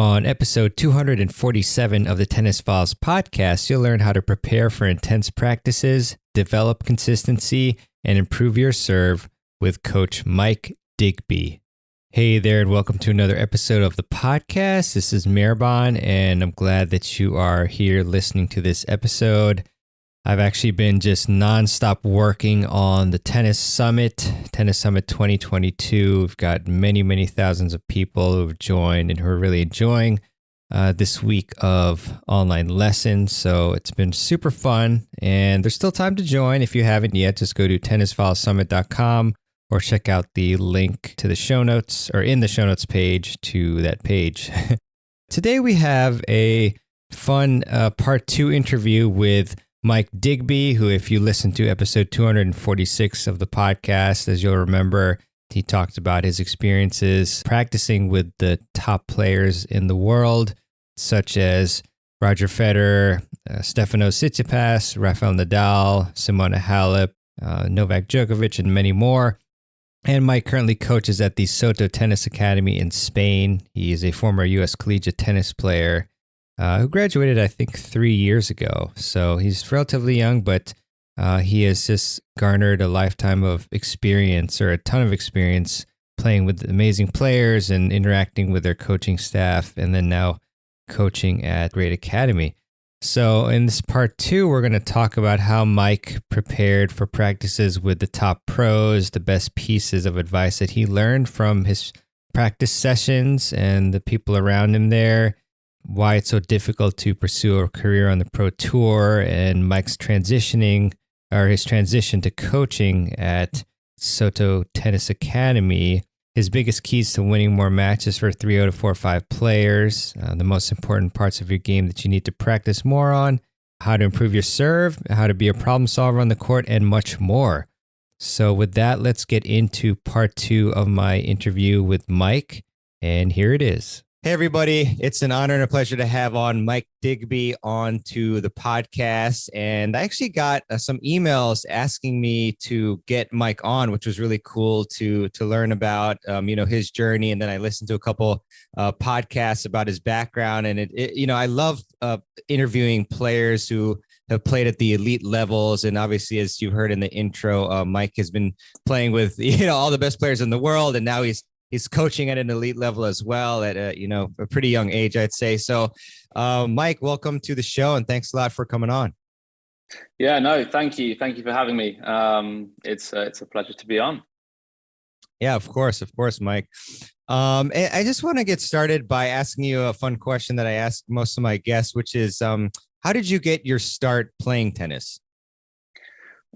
On episode 247 of the Tennis Files podcast, you'll learn how to prepare for intense practices, develop consistency, and improve your serve with Coach Mike Digby. Hey there, and welcome to another episode of the podcast. This is Mirban, and I'm glad that you are here listening to this episode. I've actually been just nonstop working on the Tennis Summit 2022. We've got many thousands of people who've joined and who are really enjoying this week of online lessons. So it's been super fun, and there's still time to join. If you haven't yet, just go to tennisfilesummit.com or check out the link to the show notes or in the show notes page to that page. Today we have a fun part 2 interview with Mike Digby, who, if you listen to episode 246 of the podcast, as you'll remember, he talked about his experiences practicing with the top players in the world, such as Roger Federer, Stefanos Tsitsipas, Rafael Nadal, Simona Halep, Novak Djokovic, and many more. And Mike currently coaches at the Soto Tennis Academy in Spain. He is a former U.S. collegiate tennis player who graduated, I think, 3 years ago. So he's relatively young, but he has just garnered a lifetime of experience, or a ton of experience, playing with amazing players and interacting with their coaching staff, and then now coaching at Great Academy. So in this part 2, we're going to talk about how Mike prepared for practices with the top pros, the best pieces of advice that he learned from his practice sessions and the people around him there, why it's so difficult to pursue a career on the pro tour, and Mike's transition to coaching at Soto Tennis Academy, his biggest keys to winning more matches for 3-0 to 4-5 players, the most important parts of your game that you need to practice more on, how to improve your serve, how to be a problem solver on the court, and much more. So with that, let's get into part 2 of my interview with Mike, and here it is. Hey, everybody. It's an honor and a pleasure to have on Mike Digby onto the podcast. And I actually got some emails asking me to get Mike on, which was really cool to learn about, his journey. And then I listened to a couple podcasts about his background. And I love interviewing players who have played at the elite levels. And obviously, as you heard in the intro, Mike has been playing with, all the best players in the world. And now he's coaching at an elite level as well at a pretty young age, I'd say. So, Mike, welcome to the show, and thanks a lot for coming on. Yeah, no, thank you. Thank you for having me. It's a pleasure to be on. Yeah, of course, Mike. I just want to get started by asking you a fun question that I ask most of my guests, which is, how did you get your start playing tennis?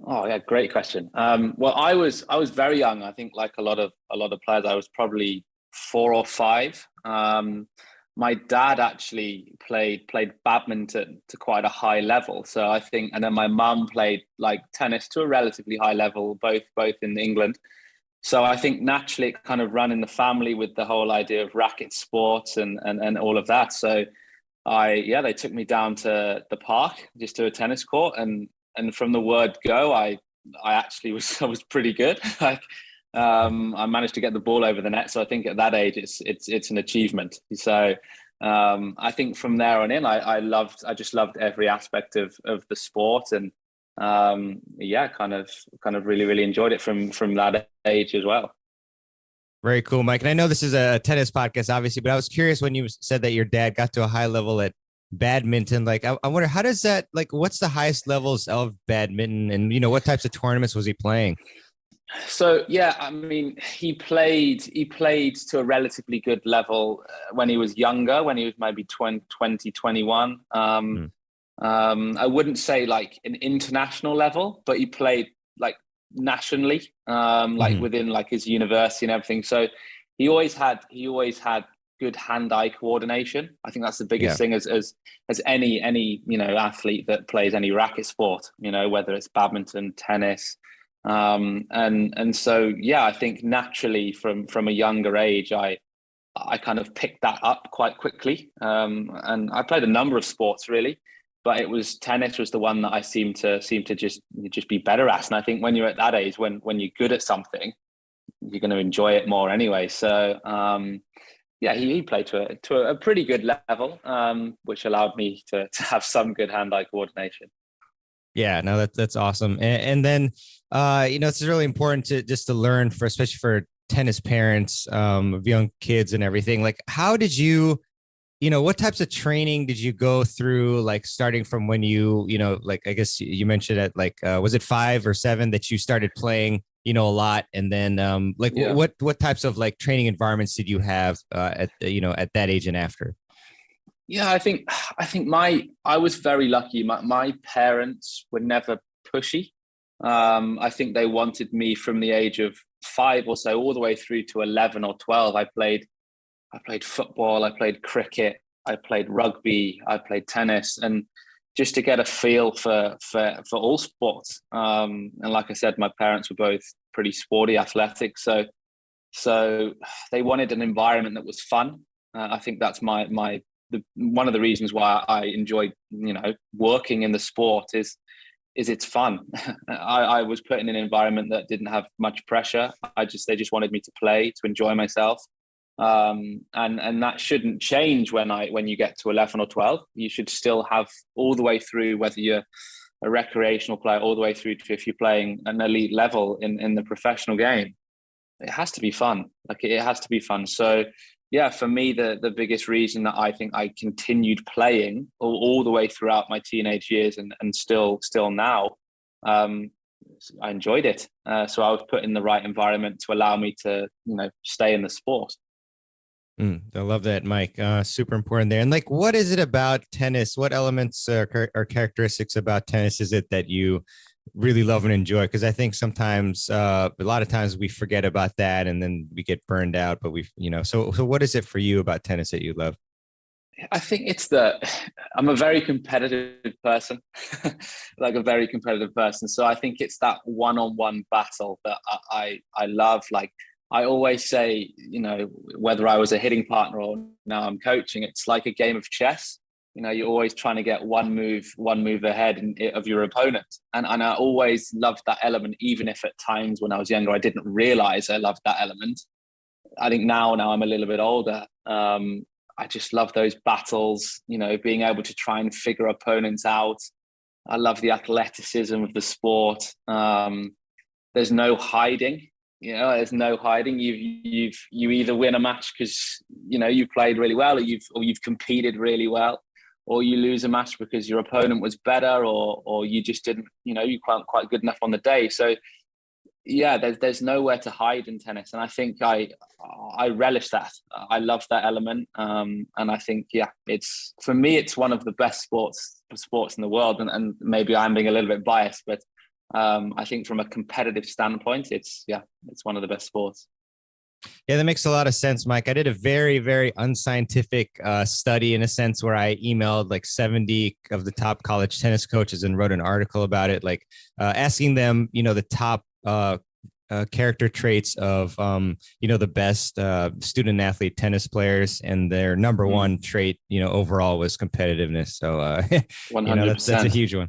Oh yeah, great question. Well, I was very young. I think, like a lot of players, I was probably 4 or 5. My dad actually played badminton to quite a high level. So I think, and then my mum played like tennis to a relatively high level, both in England. So I think naturally it kind of ran in the family with the whole idea of racket sports and all of that. So they took me down to the park, just to a tennis court, and from the word go, I actually was pretty good. I managed to get the ball over the net. So I think at that age, it's an achievement. So I think from there on in, I just loved every aspect of the sport, and kind of really enjoyed it from that age as well. Very cool, Mike. And I know this is a tennis podcast, obviously, but I was curious when you said that your dad got to a high level at badminton. Like, I wonder, how does that, like, what's the highest levels of badminton, and what types of tournaments was he playing? So yeah, I mean, he played to a relatively good level when he was younger, when he was maybe 20, 21. I wouldn't say like an international level, but he played like nationally, within like his university and everything. So he always had good hand-eye coordination. I think that's the biggest thing as any athlete that plays any racket sport, whether it's badminton, tennis, and so I think naturally from a younger age I kind of picked that up quite quickly, and I played a number of sports really, but tennis was the one that I seemed to just be better at. And I think when you're at that age, when you're good at something, you're going to enjoy it more anyway. So yeah, he played to a pretty good level, which allowed me to have some good hand-eye coordination. Yeah, no, that's awesome. And then, it's really important to just to learn for, especially for tennis parents, of young kids and everything. Like, how did you, what types of training did you go through? Like starting from when like, I guess you mentioned at like, was it 5 or 7 that you started playing, a lot? And then, like Yeah. what types of like training environments did you have, at that age and after? Yeah, I think I was very lucky. My parents were never pushy. I think they wanted me from the age of 5 or so all the way through to 11 or 12. I played football, I played cricket, I played rugby, I played tennis, and just to get a feel for all sports. And like I said, my parents were both pretty sporty, athletic, so they wanted an environment that was fun. I think that's one of the reasons why I enjoyed working in the sport is it's fun. I was put in an environment that didn't have much pressure. They just wanted me to play, to enjoy myself. And that shouldn't change when you get to 11 or 12. You should still have all the way through, whether you're a recreational player, all the way through to if you're playing an elite level in the professional game. It has to be fun. Like it has to be fun. So yeah, for me, the biggest reason that I think I continued playing all the way throughout my teenage years and still now, I enjoyed it. So I was put in the right environment to allow me to, stay in the sport. I love that, Mike. Super important there. And like, what is it about tennis? What elements or characteristics about tennis is it that you really love and enjoy? Because I think sometimes, a lot of times we forget about that and then we get burned out. But so what is it for you about tennis that you love? I think I'm a very competitive person, like a very competitive person. So I think it's that one-on-one battle that I love. Like I always say, whether I was a hitting partner or now I'm coaching, it's like a game of chess. You're always trying to get one move ahead of your opponent. And I always loved that element, even if at times when I was younger, I didn't realize I loved that element. I think now I'm a little bit older. I just love those battles, being able to try and figure opponents out. I love the athleticism of the sport. There's no hiding. There's no hiding. You either win a match because you played really well, or you've competed really well, or you lose a match because your opponent was better, or you just didn't. You weren't quite good enough on the day. So yeah, there's nowhere to hide in tennis, and I think I relish that. I love that element, and I think it's for me it's one of the best sports in the world, and maybe I'm being a little bit biased, but I think from a competitive standpoint, it's one of the best sports. Yeah, that makes a lot of sense, Mike. I did a very, very unscientific study in a sense where I emailed like 70 of the top college tennis coaches and wrote an article about it, like asking them, the top character traits of, the best student athlete tennis players, and their number one trait, overall was competitiveness. So, 100%. That's a huge one.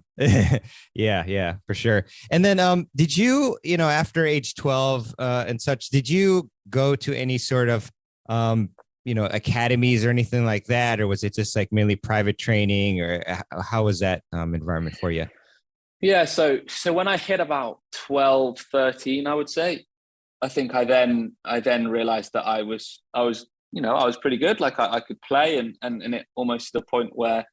Yeah, for sure. And then, did you, after age 12 and such, did you go to any sort of, academies or anything like that? Or was it just like mainly private training, or how was that environment for you? Yeah, so when I hit about 12, 13, I would say, I think I then realized that I was pretty good. Like I could play, and it almost to the point where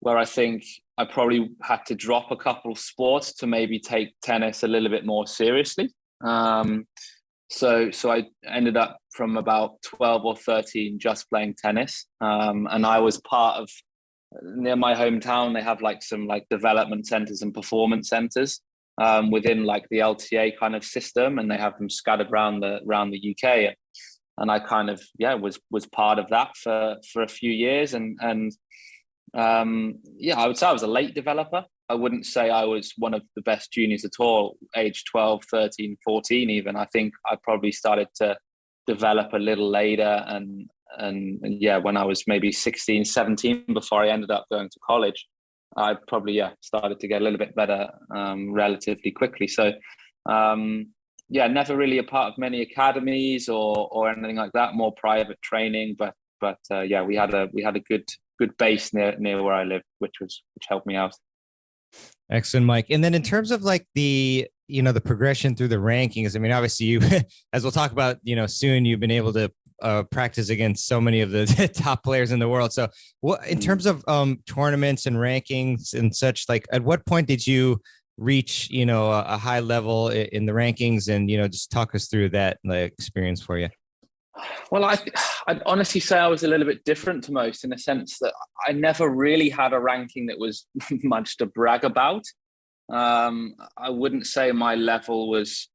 I think I probably had to drop a couple of sports to maybe take tennis a little bit more seriously. So I ended up from about 12 or 13 just playing tennis, and I was part of, near my hometown, they have like some like development centers and performance centers within like the LTA kind of system, and they have them scattered around the UK. And I kind of was part of that for a few years, and I would say I was a late developer. I wouldn't say I was one of the best juniors at all, age 12, 13, 14 even. I think I probably started to develop a little later, and when I was maybe 16, 17, before I ended up going to college, I probably started to get a little bit better relatively quickly. So yeah, never really a part of many academies or anything like that. More private training, but yeah, we had a good base near where I live, which helped me out. Excellent, Mike. And then in terms of like the the progression through the rankings, I mean, obviously you, as we'll talk about, soon, you've been able to practice against so many of the top players in the world. So, what in terms of tournaments and rankings and such, like at what point did you reach a high level in the rankings, and just talk us through that like experience for you? Well, I'd honestly say I was a little bit different to most in the sense that I never really had a ranking that was much to brag about. I wouldn't say my level was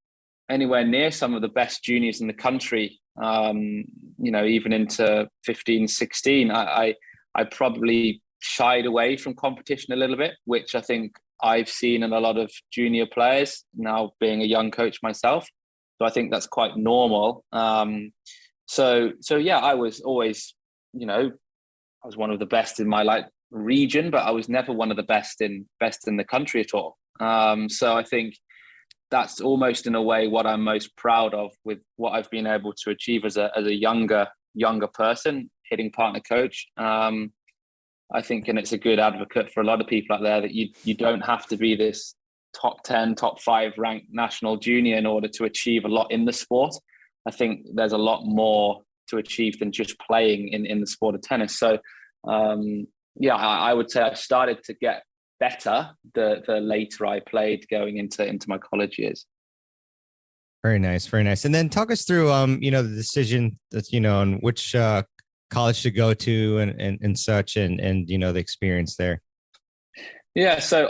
anywhere near some of the best juniors in the country. Even into 15, 16, I probably shied away from competition a little bit, which I think I've seen in a lot of junior players now, being a young coach myself. So I think that's quite normal. So yeah, I was always, I was one of the best in my region, but I was never one of the best in the country at all. So I think that's almost in a way what I'm most proud of with what I've been able to achieve as a younger person, hitting partner coach. I think, and it's a good advocate for a lot of people out there, that you don't have to be this top 10, top 5 ranked national junior in order to achieve a lot in the sport. I think there's a lot more to achieve than just playing in the sport of tennis. So, yeah, I would say I started to get better the later I played going into my college years. Very nice, very nice. And then talk us through, the decision that, on which college to go to and such, and the experience there. Yeah, so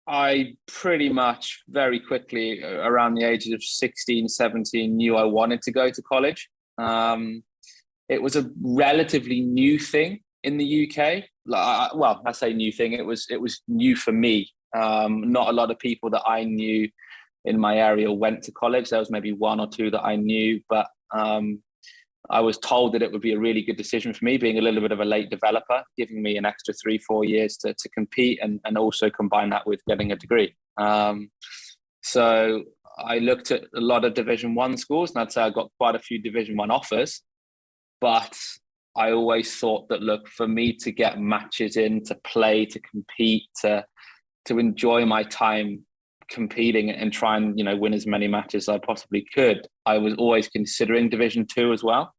I pretty much very quickly, around the ages of 16, 17, knew I wanted to go to college. It was a relatively new thing in the UK. Well, I say new thing. It was new for me. Not a lot of people that I knew in my area went to college. There was maybe one or two that I knew, but I was told that it would be a really good decision for me, being a little bit of a late developer, giving me an extra 3-4 years to compete and also combine that with getting a degree. So I looked at a lot of Division 1 schools, and I'd say I got quite a few Division 1 offers. But I always thought that, look, for me to get matches in, to play, to compete, to enjoy my time competing and try and win as many matches as I possibly could, I was always considering Division 2 as well.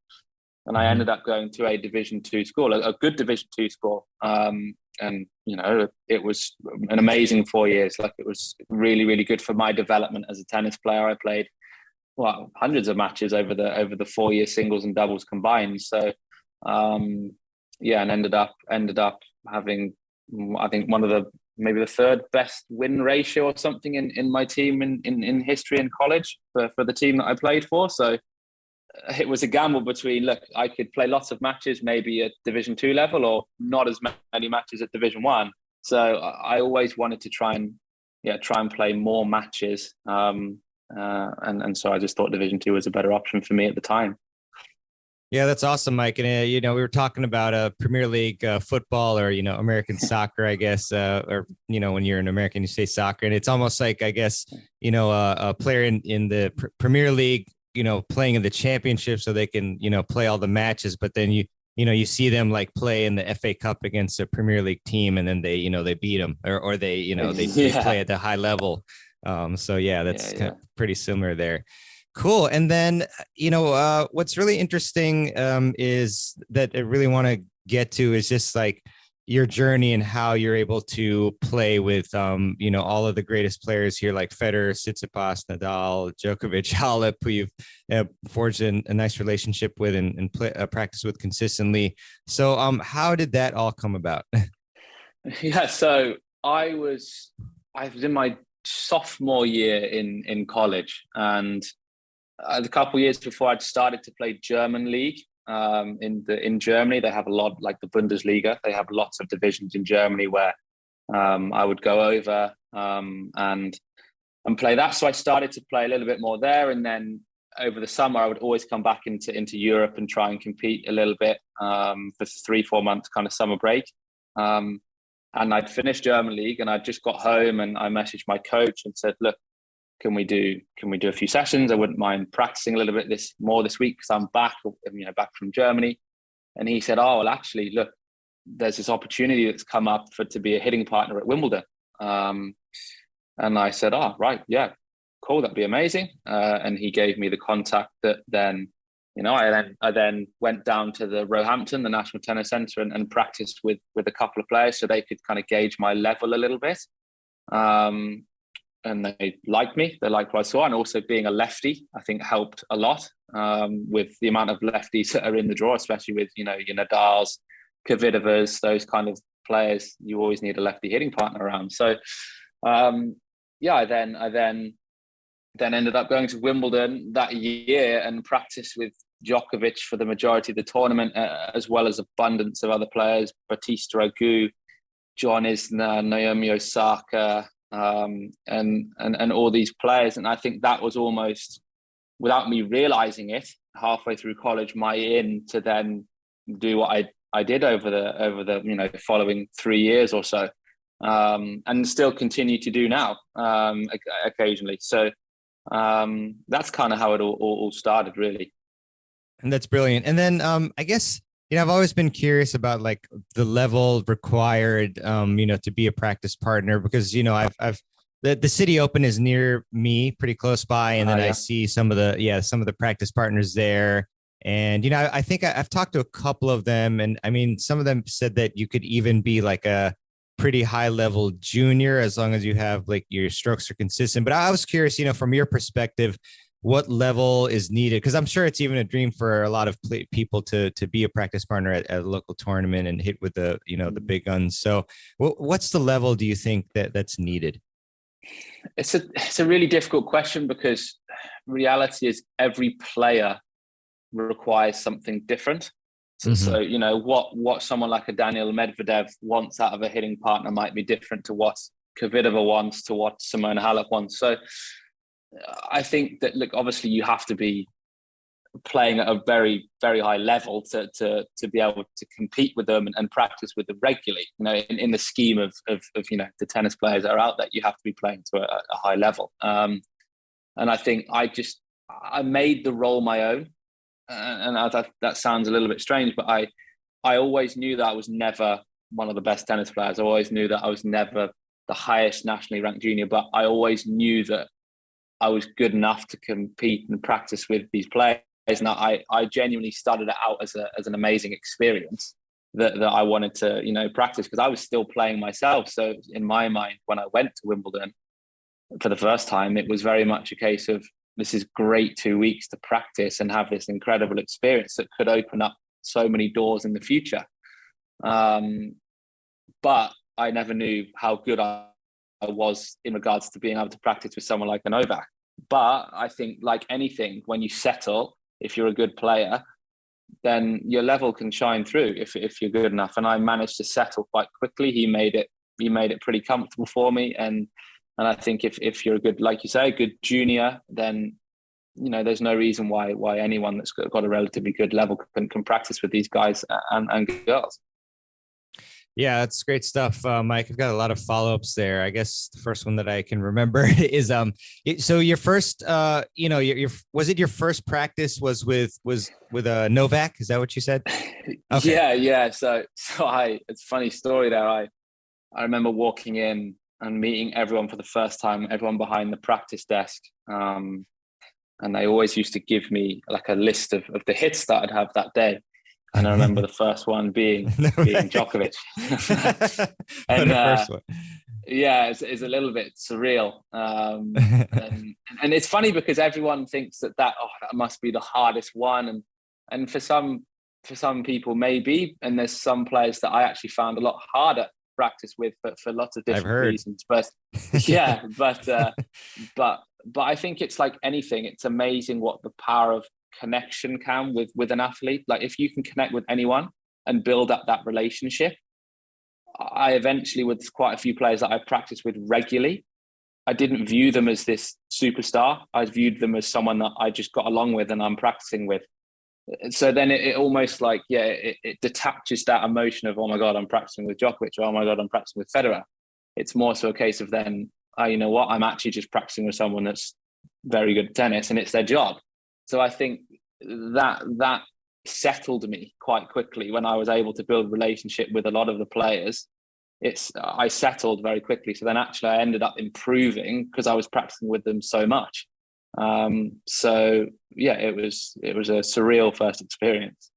And I ended up going to a Division 2 school, a good Division 2 school. And, it was an amazing 4 years. Like, it was really, really good for my development as a tennis player. I played, hundreds of matches over the 4 year singles and doubles combined. So, yeah, and ended up having, I think, maybe the third best win ratio or something in my team in history in college for the team that I played for. So it was a gamble between, look, I could play lots of matches, maybe at Division 2 level, or not as many matches at Division 1. So I always wanted to try and play more matches. And so I just thought Division 2 was a better option for me at the time. Yeah, that's awesome, Mike. And, we were talking about Premier League football, or, American soccer, I guess, or, when you're an American, you say soccer. And it's almost like, I guess, a player in the Premier League, playing in the championship so they can, play all the matches. But then you see them like play in the FA Cup against a Premier League team, and then they, they beat them, or they, they play at the high level. So yeah, that's kind of pretty similar there. Cool. And then, what's really interesting is that I really want to get to is just like your journey and how you're able to play with, all of the greatest players here, like Federer, Tsitsipas, Nadal, Djokovic, Halep, who you've forged a nice relationship with and practice with consistently. So how did that all come about? Yeah, so I was in my sophomore year in college, and a couple of years before I'd started to play German league. In Germany, they have a lot, like the Bundesliga. They have lots of divisions in Germany where I would go over and play that. So I started to play a little bit more there, and then over the summer I would always come back into Europe and try and compete a little bit for 3-4 months kind of summer break. And I'd finished German league, and I'd just got home, and I messaged my coach and said, look, can we do a few sessions? I wouldn't mind practicing a little bit more this week because I'm back, back from Germany. And he said, oh, well, actually, look, there's this opportunity that's come up to be a hitting partner at Wimbledon. And I said, oh, right, yeah, cool, that'd be amazing. And he gave me the contact that then, I then went down to the Roehampton, the National Tennis Centre, and practiced with a couple of players so they could kind of gauge my level a little bit. And they liked me. They liked what I saw. And also being a lefty, I think helped a lot with the amount of lefties that are in the draw, especially with, your Nadals, Kvitova, those kind of players. You always need a lefty hitting partner around. So, I then ended up going to Wimbledon that year and practiced with Djokovic for the majority of the tournament, as well as abundance of other players, Batista Agut, John Isner, Naomi Osaka, and all these players. And I think that was almost, without me realizing it, halfway through college, my in to then do what I did over the following 3 years or so, and still continue to do now occasionally. So that's kind of how it all started, really. And that's brilliant. And then I guess, I've always been curious about like the level required, to be a practice partner, because, I've the City Open is near me, pretty close by. And then I see some of the practice partners there. And, I think I've talked to a couple of them, and I mean, some of them said that you could even be like a pretty high level junior as long as you have like your strokes are consistent. But I was curious, from your perspective, what level is needed? Because I'm sure it's even a dream for a lot of people to be a practice partner at a local tournament and hit with the, the big guns. So what's the level do you think that's needed? It's a really difficult question, because reality is every player requires something different. So what someone like a Daniil Medvedev wants out of a hitting partner might be different to what Kvitova wants, to what Simona Halep wants. So I think that, look, obviously you have to be playing at a very, very high level to be able to compete with them and practice with them regularly. In the scheme of the tennis players that are out there, you have to be playing to a high level. And I think I made the role my own. And that sounds a little bit strange, but I always knew that I was never one of the best tennis players. I always knew that I was never the highest nationally ranked junior, but I always knew that I was good enough to compete and practice with these players. And I genuinely started it out as an amazing experience that I wanted to, practice, because I was still playing myself. So in my mind, when I went to Wimbledon for the first time, it was very much a case of, this is great 2 weeks to practice and have this incredible experience that could open up so many doors in the future. But I never knew how good I was in regards to being able to practice with someone like a Novak. But I think, like anything, when you settle, if you're a good player, then your level can shine through if you're good enough. And I managed to settle quite quickly. He made it pretty comfortable for me. And I think if you're a good, like you say, a good junior, then, there's no reason why anyone that's got a relatively good level can practice with these guys and girls. Yeah, that's great stuff, Mike. I've got a lot of follow-ups there. I guess the first one that I can remember is so your first was it your first practice was with Novak? Is that what you said? Okay. Yeah. So it's a funny story there. I remember walking in and meeting everyone for the first time, everyone behind the practice desk. And they always used to give me like a list of the hits that I'd have that day. And I remember the first one being Djokovic. And first one. Yeah, it's a little bit surreal. And it's funny because everyone thinks that must be the hardest one. And for some people maybe, and there's some players that I actually found a lot harder to practice with, but for lots of different reasons. But yeah, but I think it's like anything. It's amazing what the power of connection can with an athlete. Like if you can connect with anyone and build up that relationship. I eventually, with quite a few players that I practiced with regularly, I didn't view them as this superstar. I viewed them as someone that I just got along with and I'm practicing with. So then it almost like, it detaches that emotion of, oh my God, I'm practicing with Djokovic, or oh my God, I'm practicing with Federer. It's more so a case of then you know what, I'm actually just practicing with someone that's very good at tennis and it's their job. So I think that settled me quite quickly when I was able to build a relationship with a lot of the players. I settled very quickly. So then actually I ended up improving because I was practicing with them so much. So yeah, it was a surreal first experience.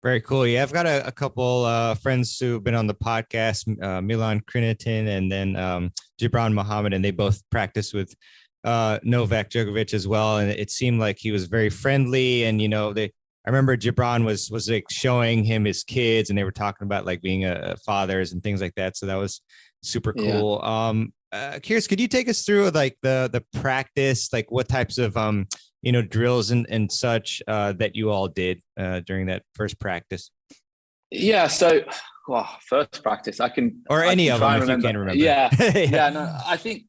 Very cool. Yeah, I've got a couple friends who've been on the podcast, Milan Krinitin and then Gibran Muhammad, and they both practice with Novak Djokovic as well. And it seemed like he was very friendly. And, you know, I remember Gibran was like showing him his kids and they were talking about like being fathers and things like that. So that was super cool. Yeah. Curious, could you take us through like the practice, like what types of, you know, drills and such that you all did during that first practice? Yeah. So, first practice, or any of them if you can't remember. Yeah. No, I think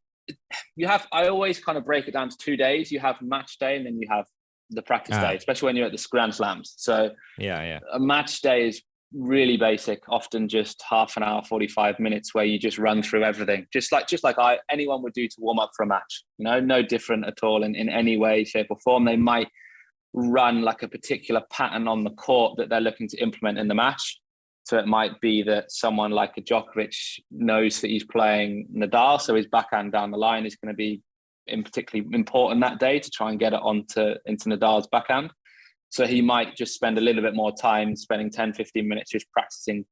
I always kind of break it down to 2 days. You have match day and then you have the practice day, especially when you're at the Grand Slams. So a match day is really basic, often just half an hour, 45 minutes, where you just run through everything, just like anyone would do to warm up for a match. You know, no different at all in any way, shape, or form. They might run like a particular pattern on the court that they're looking to implement in the match. So it might be that someone like a Djokovic knows that he's playing Nadal, so his backhand down the line is going to be particularly important that day to try and get it into Nadal's backhand. So he might just spend a little bit more time spending 10, 15 minutes just practicing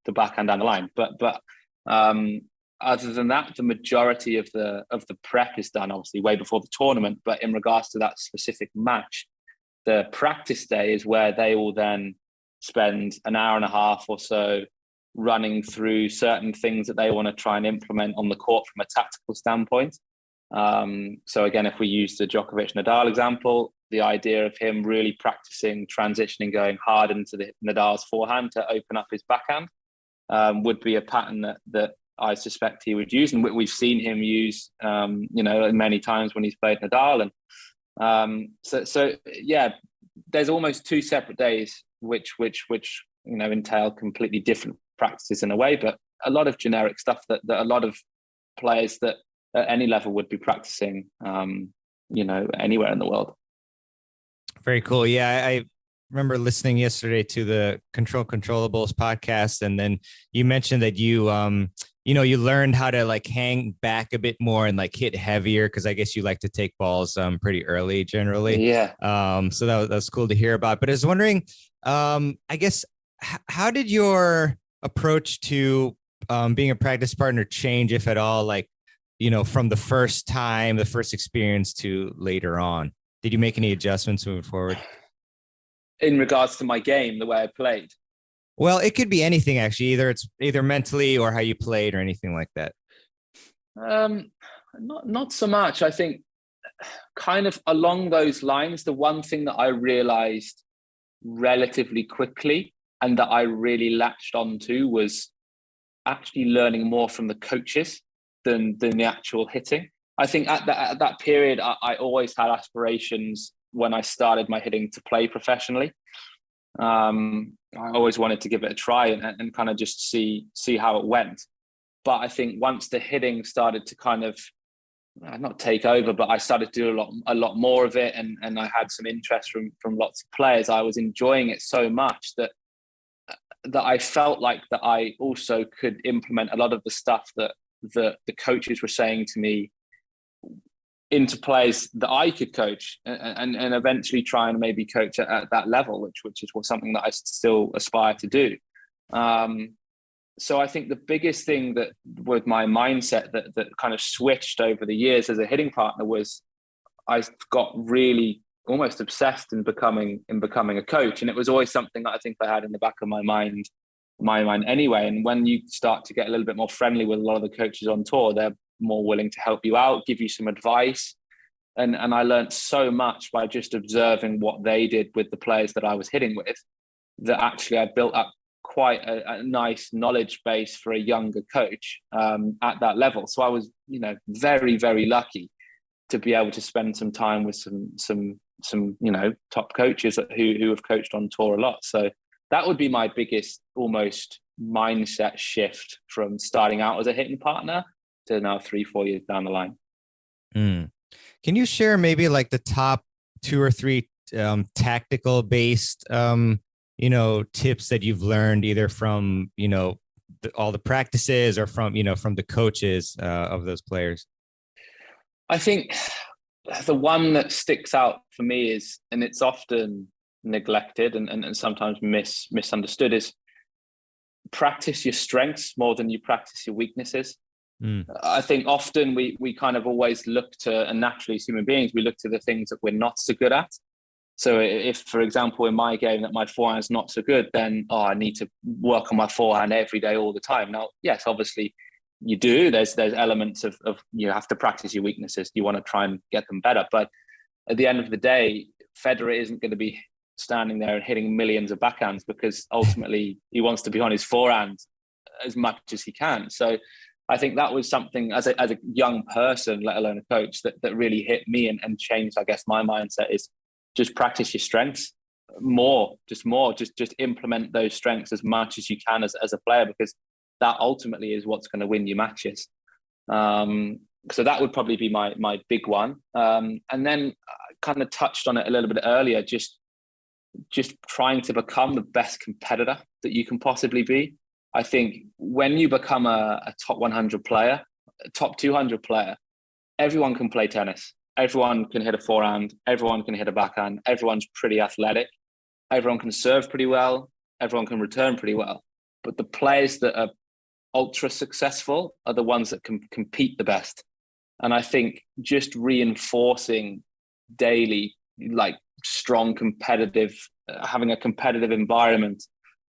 the backhand down the line. But other than that, the majority of the prep is done obviously way before the tournament. But in regards to that specific match, the practice day is where they will then spend an hour and a half or so running through certain things that they want to try and implement on the court from a tactical standpoint. So again, if we use the Djokovic Nadal example, the idea of him really practicing transitioning, going hard into the Nadal's forehand to open up his backhand would be a pattern that I suspect he would use, and we've seen him use, you know, many times when he's played Nadal. And so yeah, there's almost 2 separate days which you know entail completely different practices in a way, but a lot of generic stuff that a lot of players that at any level would be practicing, you know, anywhere in the world. Very cool. Yeah, I remember listening yesterday to the Controllables podcast, and then you mentioned that you you learned how to like hang back a bit more and like hit heavier, because I guess you like to take balls pretty early generally. Yeah. So that was cool to hear about. But I was wondering, I guess, how did your approach to being a practice partner change, if at all, like, you know, from the first experience to later on? Did you make any adjustments moving forward? In regards to my game, the way I played? Well, it could be anything, actually. It's either mentally or how you played or anything like that. Not so much. I think kind of along those lines, the one thing that I realized relatively quickly and that I really latched onto was actually learning more from the coaches than the actual hitting. I think at that period, I always had aspirations when I started my hitting to play professionally. I always wanted to give it a try and kind of just see how it went. But I think once the hitting started to kind of not take over, but I started to do a lot more of it, and I had some interest from lots of players. I was enjoying it so much that I felt like that I also could implement a lot of the stuff that the coaches were saying to me into players that I could coach and eventually try and maybe coach at that level, which is something that I still aspire to do. So I think the biggest thing that with my mindset that kind of switched over the years as a hitting partner was I got really almost obsessed in becoming a coach. And it was always something that I think I had in the back of my mind anyway. And when you start to get a little bit more friendly with a lot of the coaches on tour, they're more willing to help you out, give you some advice. And I learned so much by just observing what they did with the players that I was hitting with, that actually I built up quite a nice knowledge base for a younger coach at that level. So I was, very, very lucky to be able to spend some time with some top coaches who have coached on tour a lot. So that would be my biggest almost mindset shift from starting out as a hitting partner to now 3-4 years down the line. Mm. Can you share maybe like the top 2 or 3 tactical based, tips that you've learned either from, all the practices or from, from the coaches of those players? I think the one that sticks out for me is, and it's often neglected and sometimes misunderstood, is practice your strengths more than you practice your weaknesses. I think often we kind of always look to, and naturally as human beings, we look to the things that we're not so good at. So if, for example, in my game that my forehand is not so good, then I need to work on my forehand every day, all the time. Now, yes, obviously you do. There's elements of you have to practice your weaknesses. You want to try and get them better. But at the end of the day, Federer isn't going to be standing there and hitting millions of backhands, because ultimately he wants to be on his forehand as much as he can. So I think that was something as a young person, let alone a coach, that really hit me and changed, I guess, my mindset, is just practice your strengths more, just implement those strengths as much as you can as a player, because that ultimately is what's going to win you matches. So that would probably be my big one. And then I kind of touched on it a little bit earlier, just trying to become the best competitor that you can possibly be. I think when you become a top 100 player, a top 200 player, everyone can play tennis. Everyone can hit a forehand. Everyone can hit a backhand. Everyone's pretty athletic. Everyone can serve pretty well. Everyone can return pretty well. But the players that are ultra successful are the ones that can compete the best. And I think just reinforcing daily, like strong competitive, having a competitive environment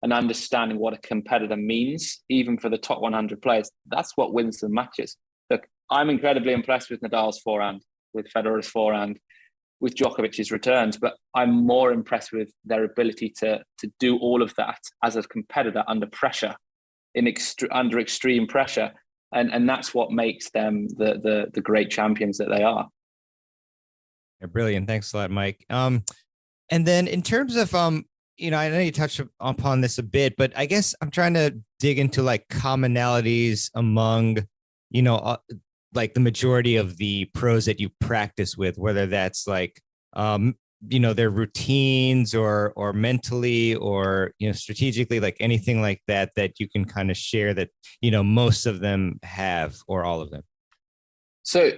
and understanding what a competitor means, even for the top 100 players, that's what wins the matches. Look, I'm incredibly impressed with Nadal's forehand, with Federer's forehand, with Djokovic's returns, but I'm more impressed with their ability to do all of that as a competitor under pressure, under extreme pressure. And that's what makes them the great champions that they are. Yeah, brilliant. Thanks a lot, Mike. And then in terms of, I know you touched upon this a bit, but I guess I'm trying to dig into like commonalities among, like the majority of the pros that you practice with, whether that's like, their routines or mentally or, strategically, like anything like that you can kind of share that, most of them have, or all of them. So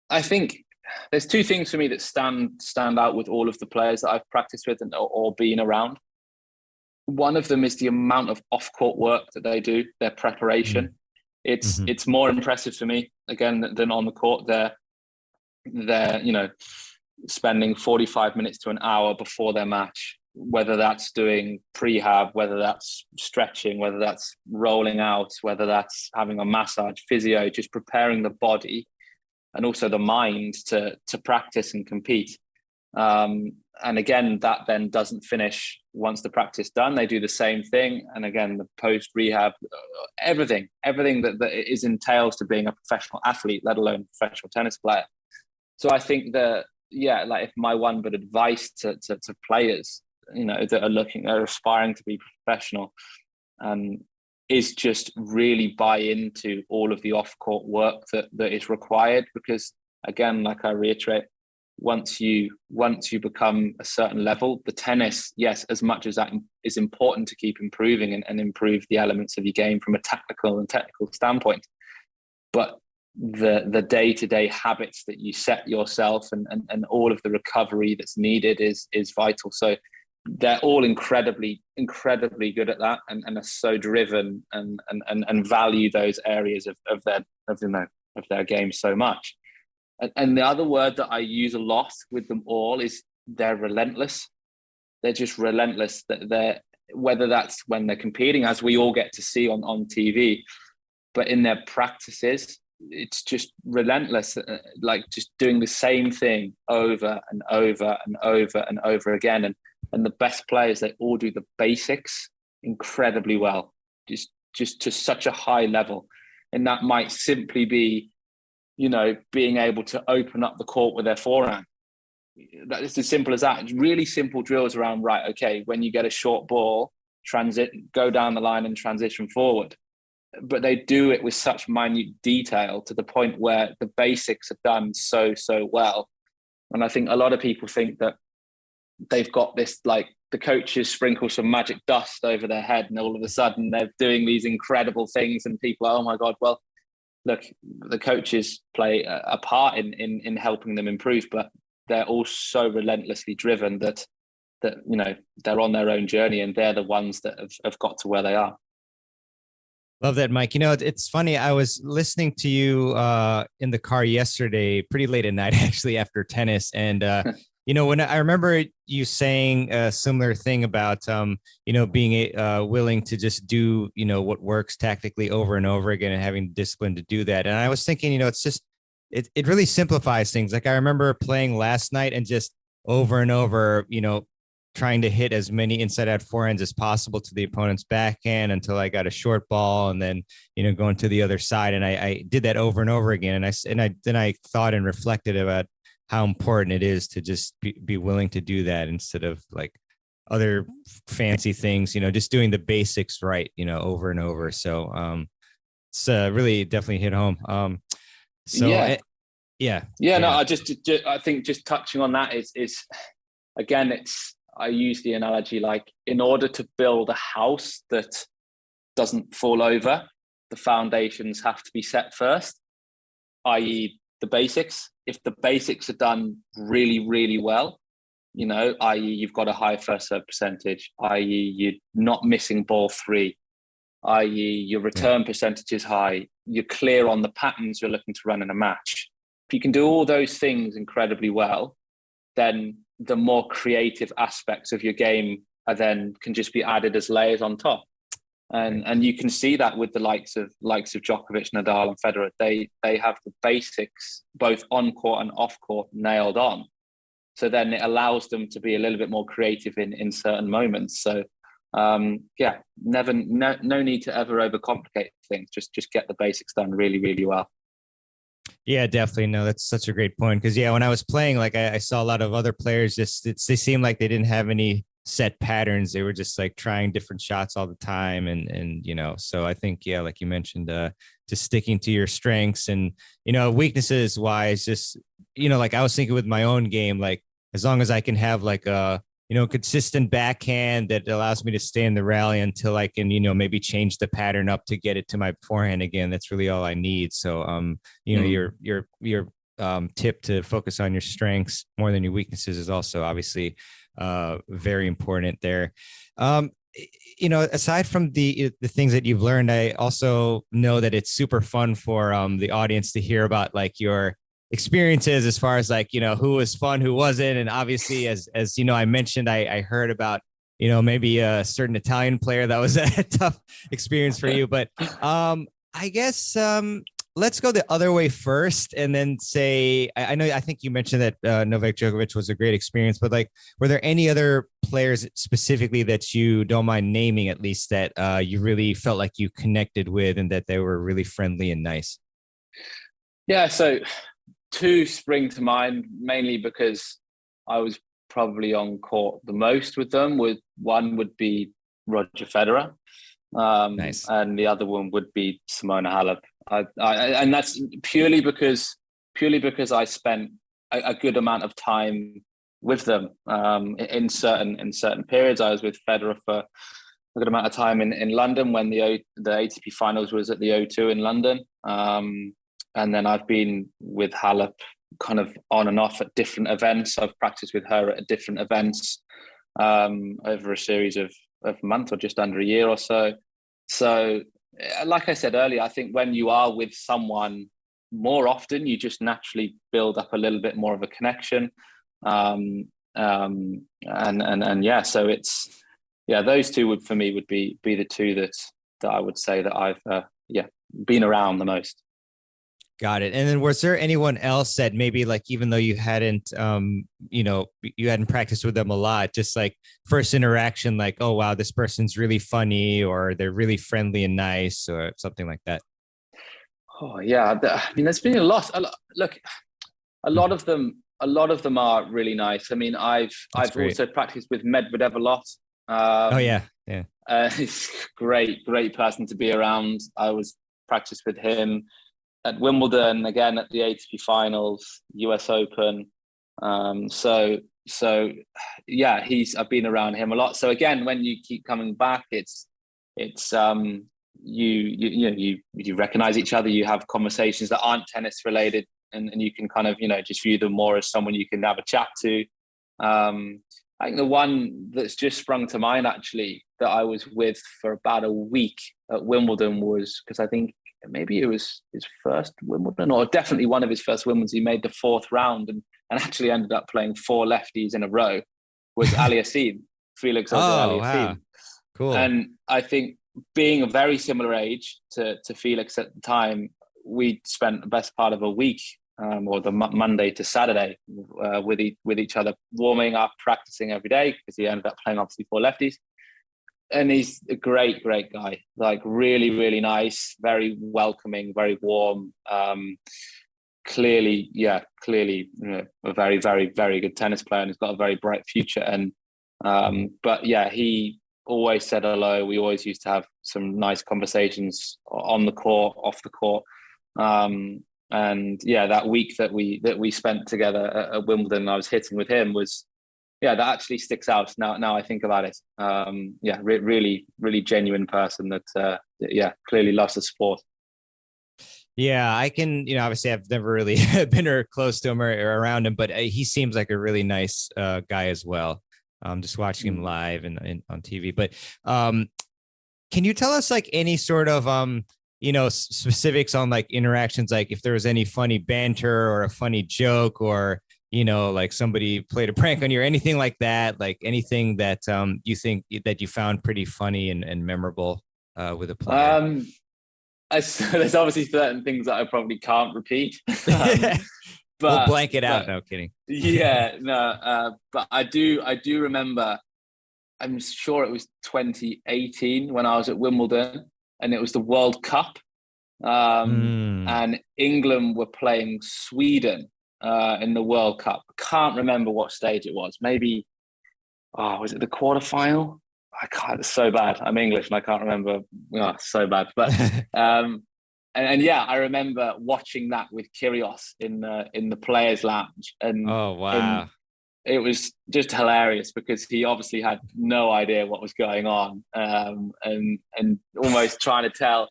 I think there's 2 things for me that stand out with all of the players that I've practiced with or been around. One of them is the amount of off-court work that they do, their preparation. It's more impressive for me, again, than on the court. They're spending 45 minutes to an hour before their match, whether that's doing prehab, whether that's stretching, whether that's rolling out, whether that's having a massage, physio, just preparing the body and also the mind to practice and compete. And again, that then doesn't finish once the practice done. They do the same thing. And again, the post rehab, everything that is entails to being a professional athlete, let alone a professional tennis player. So I think like if my one bit of advice to players, that are aspiring to be professional, is just really buy into all of the off-court work that is required. Because again, like I reiterate, once you become a certain level, the tennis, yes, as much as that is important to keep improving and improve the elements of your game from a technical standpoint, but the day-to-day habits that you set yourself and all of the recovery that's needed is vital. So they're all incredibly good at that and are so driven and value those areas of their game so much. And the other word that I use a lot with them all is they're relentless. They're just relentless. Whether that's when they're competing, as we all get to see on TV, but in their practices, it's just relentless, like just doing the same thing over and over and over and over again. And the best players, they all do the basics incredibly well, just to such a high level. And that might simply be, being able to open up the court with their forehand. It's as simple as that. It's really simple drills around, right, okay, when you get a short ball, go down the line and transition forward. they do it with such minute detail to the point where the basics are done so well. And I think a lot of people think that they've got this, like, the coaches sprinkle some magic dust over their head and all of a sudden they're doing these incredible things and people are, oh my God, well, look, the coaches play a part in helping them improve, but they're all so relentlessly driven that they're on their own journey and they're the ones that have got to where they are. Love that, Mike. It's funny. I was listening to you in the car yesterday, pretty late at night, actually, after tennis. And, when I remember you saying a similar thing about, being willing to just do, what works tactically over and over again and having discipline to do that. And I was thinking, it's just, it really simplifies things. Like I remember playing last night and just over and over, trying to hit as many inside out forehands as possible to the opponent's backhand until I got a short ball and then, going to the other side. And I did that over and over again. And then I thought and reflected about how important it is to just be willing to do that instead of like other fancy things, just doing the basics right, over and over. So it's really definitely hit home. No, I think just touching on that is again, I use the analogy, like, in order to build a house that doesn't fall over, the foundations have to be set first, i.e. the basics. If the basics are done really, really well, i.e. you've got a high first serve percentage, i.e. you're not missing ball 3, i.e. your return percentage is high, you're clear on the patterns you're looking to run in a match. If you can do all those things incredibly well, then the more creative aspects of your game can just be added as layers on top. And you can see that with the likes of Djokovic, Nadal and Federer. They have the basics, both on court and off court, nailed on. So then it allows them to be a little bit more creative in certain moments. So no need to ever overcomplicate things. Just get the basics done really, really well. Yeah, definitely. No, that's such a great point. Because when I was playing, like I saw a lot of other players they seemed like they didn't have any set patterns. They were just like trying different shots all the time. And so I think, like you mentioned, just sticking to your strengths and, weaknesses wise, just, like I was thinking with my own game, like as long as I can have like a, consistent backhand that allows me to stay in the rally until I can, maybe change the pattern up to get it to my forehand again. That's really all I need. So, your tip to focus on your strengths more than your weaknesses is also obviously very important there. Aside from the things that you've learned, I also know that it's super fun for the audience to hear about like your experiences as far as like, who was fun, who wasn't. And obviously, as I mentioned, I heard about, maybe a certain Italian player that was a tough experience for you. But I guess let's go the other way first and then say, I think you mentioned that Novak Djokovic was a great experience, but like, were there any other players specifically that you don't mind naming, at least, that you really felt like you connected with and that they were really friendly and nice? Yeah, so 2 spring to mind, mainly because I was probably on court the most with them. One would be Roger Federer, nice. And the other one would be Simona Halep. And that's purely because I spent a good amount of time with them in certain periods. I was with Federer for a good amount of time in London when the ATP finals was at the O2 in London. And then I've been with Halep kind of on and off at different events. I've practiced with her at different events over a series of a month or just under a year or so. So like I said earlier, I think when you are with someone more often, you just naturally build up a little bit more of a connection. So it's, those 2 would be the 2 that I would say that I've been around the most. Got it. And then was there anyone else that maybe like, even though you hadn't, you hadn't practiced with them a lot, just like first interaction, like, oh, wow, this person's really funny or they're really friendly and nice or something like that? Oh, yeah. There's been a lot. Look, a lot of them are really nice. I mean, I've also practiced with Medvedev a lot. Oh, yeah. Yeah. He's great person to be around. I was practiced with him at Wimbledon, again at the ATP Finals, US Open. So yeah, I've been around him a lot. So again, when you keep coming back, it's you recognize each other, you have conversations that aren't tennis related, and you can kind of just view them more as someone you can have a chat to. I think the one that's just sprung to mind actually that I was with for about a week at Wimbledon was, because I think maybe it was his first Wimbledon, or definitely one of his first Wimbledons. He made the fourth round and actually ended up playing 4 lefties in a row, was Aliassime, Felix Auger-Aliassime. Wow. Cool. And I think being a very similar age to Felix at the time, we spent the best part of a week, or the Monday to Saturday, with each other, warming up, practicing every day, because he ended up playing obviously 4 lefties. And he's a great guy, like really nice, very welcoming, very warm. Clearly, a very good tennis player, and he's got a very bright future. And but yeah, he always said hello. We always used to have some nice conversations on the court, off the court. And yeah, that week that we spent together at Wimbledon, I was hitting with him, was, yeah, that actually sticks out now I think about it. Really genuine person that clearly loves the sport. Yeah, I can, obviously I've never really been close to him or around him, but he seems like a really nice guy as well. Just watching him live and on TV. But can you tell us like any sort of specifics on like interactions, like if there was any funny banter or a funny joke, or like somebody played a prank on you or anything like that, like anything that you think that you found pretty funny and memorable with a player? There's obviously certain things that I probably can't repeat. But we'll blank it out. No kidding. Yeah, no. But I do remember, I'm sure it was 2018 when I was at Wimbledon, and it was the World Cup. And England were playing Sweden in the World Cup. Can't remember what stage it was. Maybe, was it the quarterfinal? I can't. It's so bad. I'm English and I can't remember. Oh, so bad. But and yeah, I remember watching that with Kyrgios in the players' lounge. And oh wow, it was just hilarious because he obviously had no idea what was going on, and almost trying to tell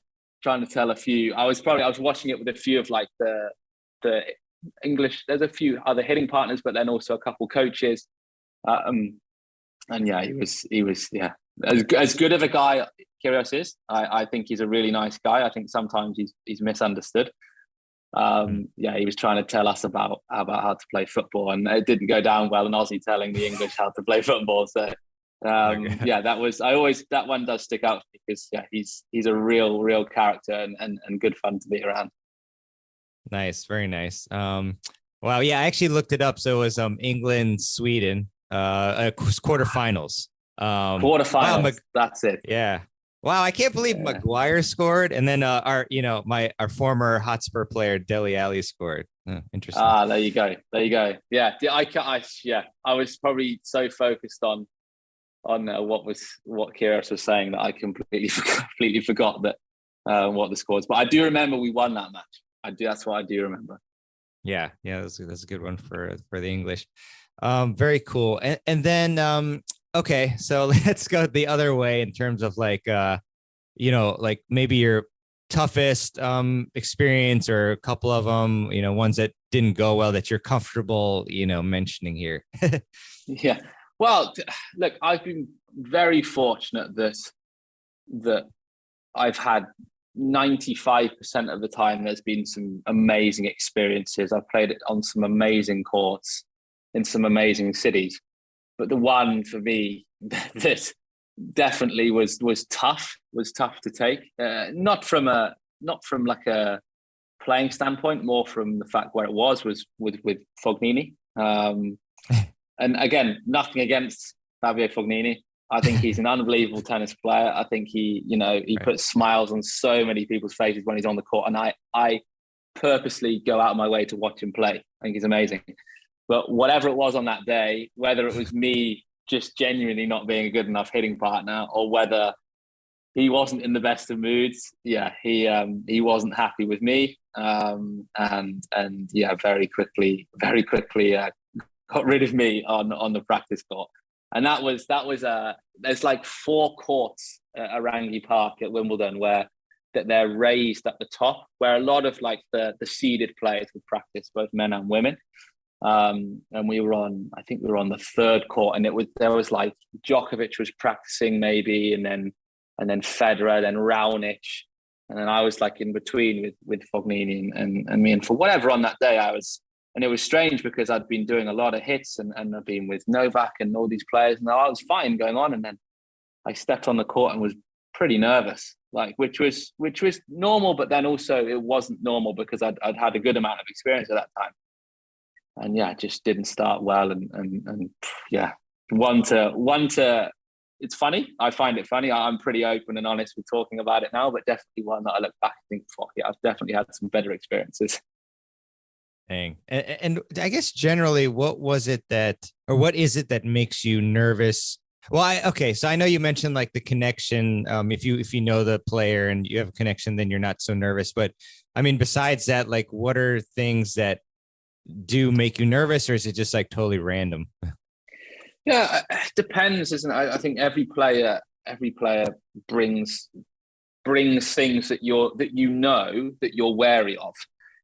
a few. I was watching it with a few of like the English. There's a few other hitting partners, but then also a couple coaches. And yeah, he was as good of a guy Kyrgios is. I think he's a really nice guy. I think sometimes he's misunderstood. Yeah, he was trying to tell us about how to play football, and it didn't go down well. And Aussie telling the English how to play football. So yeah, that one does stick out because yeah, he's a real character and good fun to be around. Nice, very nice. Wow, yeah, I actually looked it up. So it was England, Sweden, quarterfinals. Quarterfinals. Wow, that's it. Yeah. Wow, I can't believe Maguire scored, and then our former Hotspur player Dele Alli scored. Interesting. There you go. Yeah, I was probably so focused on what Kyrgios was saying that I completely forgot that what the score was. But I do remember we won that match. That's what I do remember. Yeah, that's a good one for the English. Very cool. And then okay, so let's go the other way in terms of like like maybe your toughest experience or a couple of them, ones that didn't go well that you're comfortable, mentioning here. Yeah. Well, look, I've been very fortunate that I've had 95% of the time there's been some amazing experiences. I've played it on some amazing courts in some amazing cities. But the one for me that definitely was tough to take. Not from like a playing standpoint, more from the fact where it was with Fognini. And again, nothing against Fabio Fognini. I think he's an unbelievable tennis player. I think he puts smiles on so many people's faces when he's on the court, and I purposely go out of my way to watch him play. I think he's amazing. But whatever it was on that day, whether it was me just genuinely not being a good enough hitting partner, or whether he wasn't in the best of moods. Yeah, he wasn't happy with me, and yeah, very quickly got rid of me on the practice court. And that was there's like 4 courts at Arangi Park at Wimbledon where that they're raised at the top, where a lot of like the seeded players would practice, both men and women. And I think we were on the 3rd court, and there was like Djokovic was practicing maybe, and then Federer, then Raonic, and then I was like in between with Fognini and me. And for whatever on that day and it was strange because I'd been doing a lot of hits and I'd been with Novak and all these players, and I was fine going on. And then I stepped on the court and was pretty nervous, like which was normal, but then also it wasn't normal because I'd had a good amount of experience at that time. And yeah, just didn't start well. And yeah, one to. It's funny. I find it funny. I'm pretty open and honest with talking about it now, but definitely one that I look back and think, fuck yeah, I've definitely had some better experiences. Dang. And I guess generally, what is it that makes you nervous? Well, so I know you mentioned like the connection. If you know the player and you have a connection, then you're not so nervous. But I mean, besides that, like, what are things that do make you nervous, or is it just like totally random? Yeah, it depends, isn't it? I think every player brings things that you're wary of.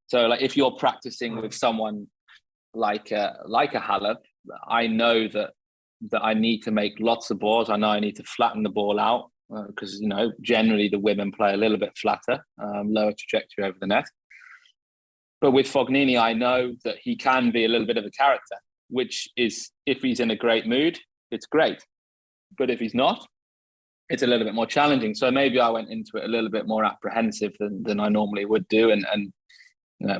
So like if you're practicing with someone like a Halep, I know that I need to make lots of balls. I know I need to flatten the ball out because generally the women play a little bit flatter, lower trajectory over the net. But with Fognini, I know that he can be a little bit of a character, which is, if he's in a great mood, it's great. But if he's not, it's a little bit more challenging. So maybe I went into it a little bit more apprehensive than I normally would do, and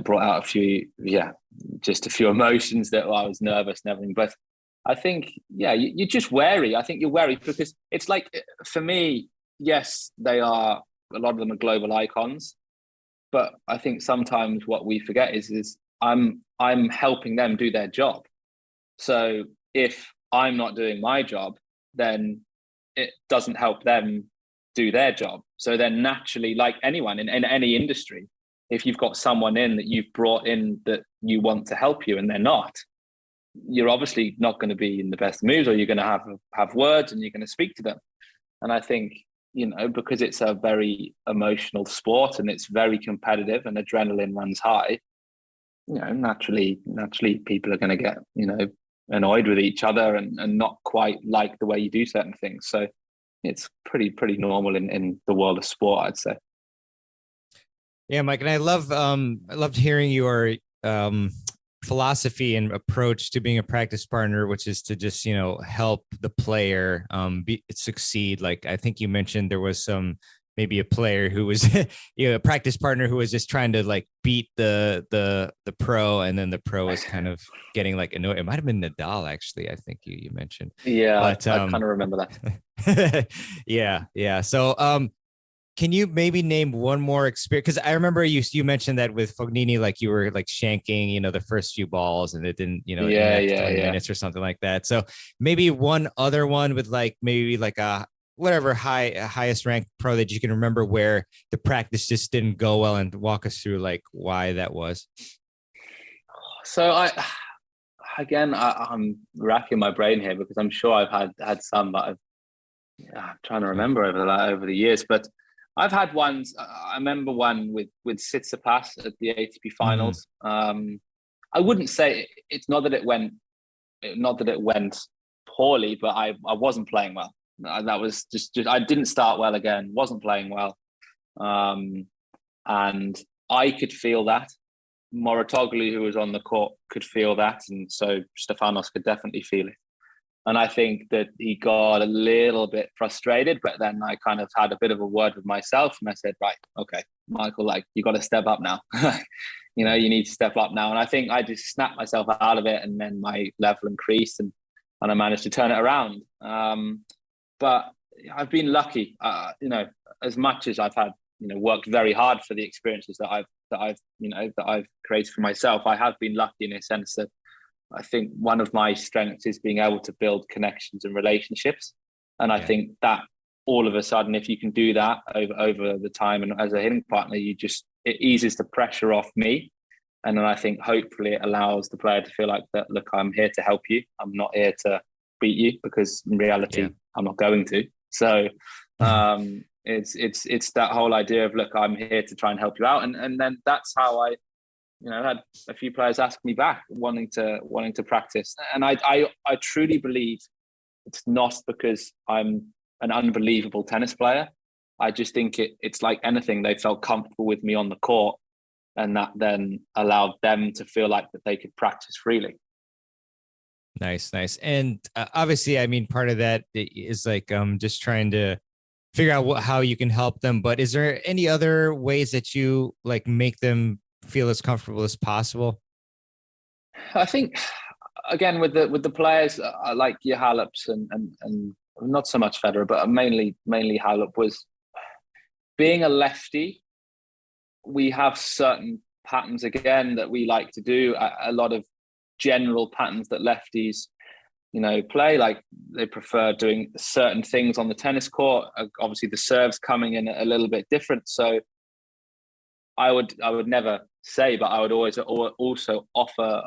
brought out a few emotions that I was nervous and everything. But I think, yeah, you're just wary. I think you're wary because it's like, for me, yes, a lot of them are global icons, but I think sometimes what we forget is I'm helping them do their job. So if I'm not doing my job, then it doesn't help them do their job. So then naturally, like anyone in any industry, if you've got someone in that you've brought in that you want to help you and they're not, you're obviously not going to be in the best mood, or you're going to have words and you're going to speak to them. And I think, because it's a very emotional sport and it's very competitive and adrenaline runs high, naturally people are going to get, annoyed with each other and not quite like the way you do certain things. So it's pretty normal in the world of sport, I'd say. Yeah, Mike, and I loved hearing your philosophy and approach to being a practice partner, which is to just help the player succeed. Like I think you mentioned there was maybe a player who was a practice partner who was just trying to like beat the pro, and then the pro was kind of getting like annoyed. It might have been Nadal, actually. I think you mentioned. Yeah, but, I kind of remember that. Yeah. So can you maybe name one more experience? Because I remember you mentioned that with Fognini, like you were like shanking, the first few balls, and it didn't, in the next 20 minutes or something like that. So maybe one other one with like maybe like a whatever highest ranked pro that you can remember where the practice just didn't go well, and walk us through like why that was. So I'm racking my brain here because I'm sure I've had some, but I'm trying to remember over the years, but I've had ones. I remember one with Tsitsipas at the ATP finals. Mm-hmm. I wouldn't say it's not that it went poorly, but I wasn't playing well. That was just I didn't start well again. Wasn't playing well, and I could feel that. Moratoglu, who was on the court, could feel that, and so Stefanos could definitely feel it. And I think that he got a little bit frustrated, but then I kind of had a bit of a word with myself, and I said, right, okay, Michael, like, you got to step up now. You need to step up now. And I think I just snapped myself out of it, and then my level increased, and I managed to turn it around. But I've been lucky, as much as I've had, worked very hard for the experiences that I've created for myself. I have been lucky in a sense that I think one of my strengths is being able to build connections and relationships. And I think that all of a sudden, if you can do that over the time, and as a hitting partner, it eases the pressure off me. And then I think hopefully it allows the player to feel like that, look, I'm here to help you. I'm not here to beat you, because in reality, I'm not going to. So it's that whole idea of, look, I'm here to try and help you out. And then that's how I, had a few players ask me back, wanting to practice. And I truly believe it's not because I'm an unbelievable tennis player. I just think it's like anything. They felt comfortable with me on the court, and that then allowed them to feel like that they could practice freely. Nice. And obviously, I mean, part of that is like just trying to figure out how you can help them. But is there any other ways that you like make them feel as comfortable as possible? I think, again, with the players like your Haleps and not so much Federer, but mainly Halep, was being a lefty. We have certain patterns, again, that we like to do. A lot of general patterns that lefties, play. Like, they prefer doing certain things on the tennis court. Obviously, the serve's coming in a little bit different. So I would never say, but I would always also offer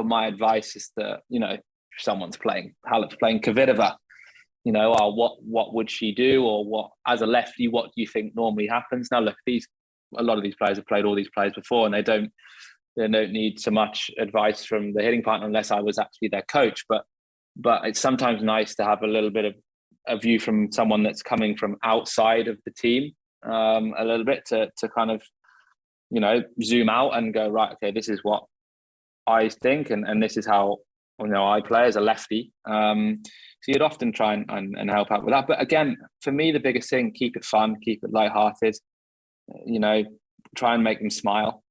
my advice is that, if someone's playing, Halep's playing Kvitova, what would she do? Or what, as a lefty, what do you think normally happens? Now, look, a lot of these players have played all these players before, and they don't need so much advice from the hitting partner unless I was actually their coach. But it's sometimes nice to have a little bit of a view from someone that's coming from outside of the team, a little bit to kind of, zoom out and go, right, okay, this is what I think, and this is how I play as a lefty. So you'd often try and help out with that. But again, for me, the biggest thing, keep it fun, keep it lighthearted. Try and make them smile,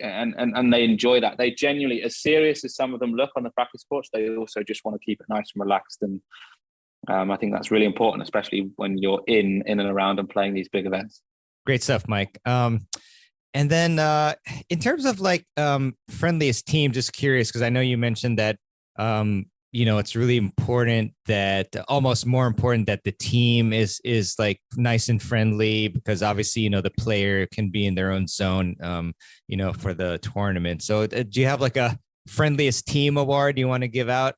and they enjoy that. They genuinely, as serious as some of them look on the practice courts, they also just want to keep it nice and relaxed. And I think that's really important, especially when you're in and around and playing these big events. Great stuff, Mike. And then in terms of friendliest team, just curious, because I know you mentioned that, it's really important, that almost more important that the team is like nice and friendly, because obviously, the player can be in their own zone, for the tournament. So do you have like a friendliest team award you want to give out?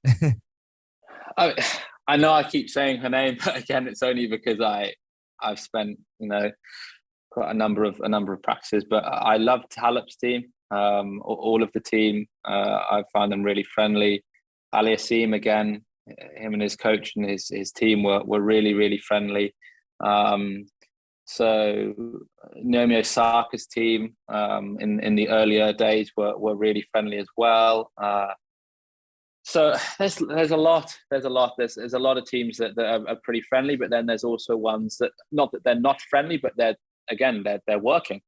I know I keep saying her name, but again, it's only because I've spent, quite a number of practices, but I loved Halep's team. All of the team, I found them really friendly. Aliassime, again, him and his coach and his team were really, really friendly. So Naomi Osaka's team in the earlier days were really friendly as well. So there's a lot. There's a lot of teams that are pretty friendly, but then there's also ones that, not that they're not friendly, but they're working.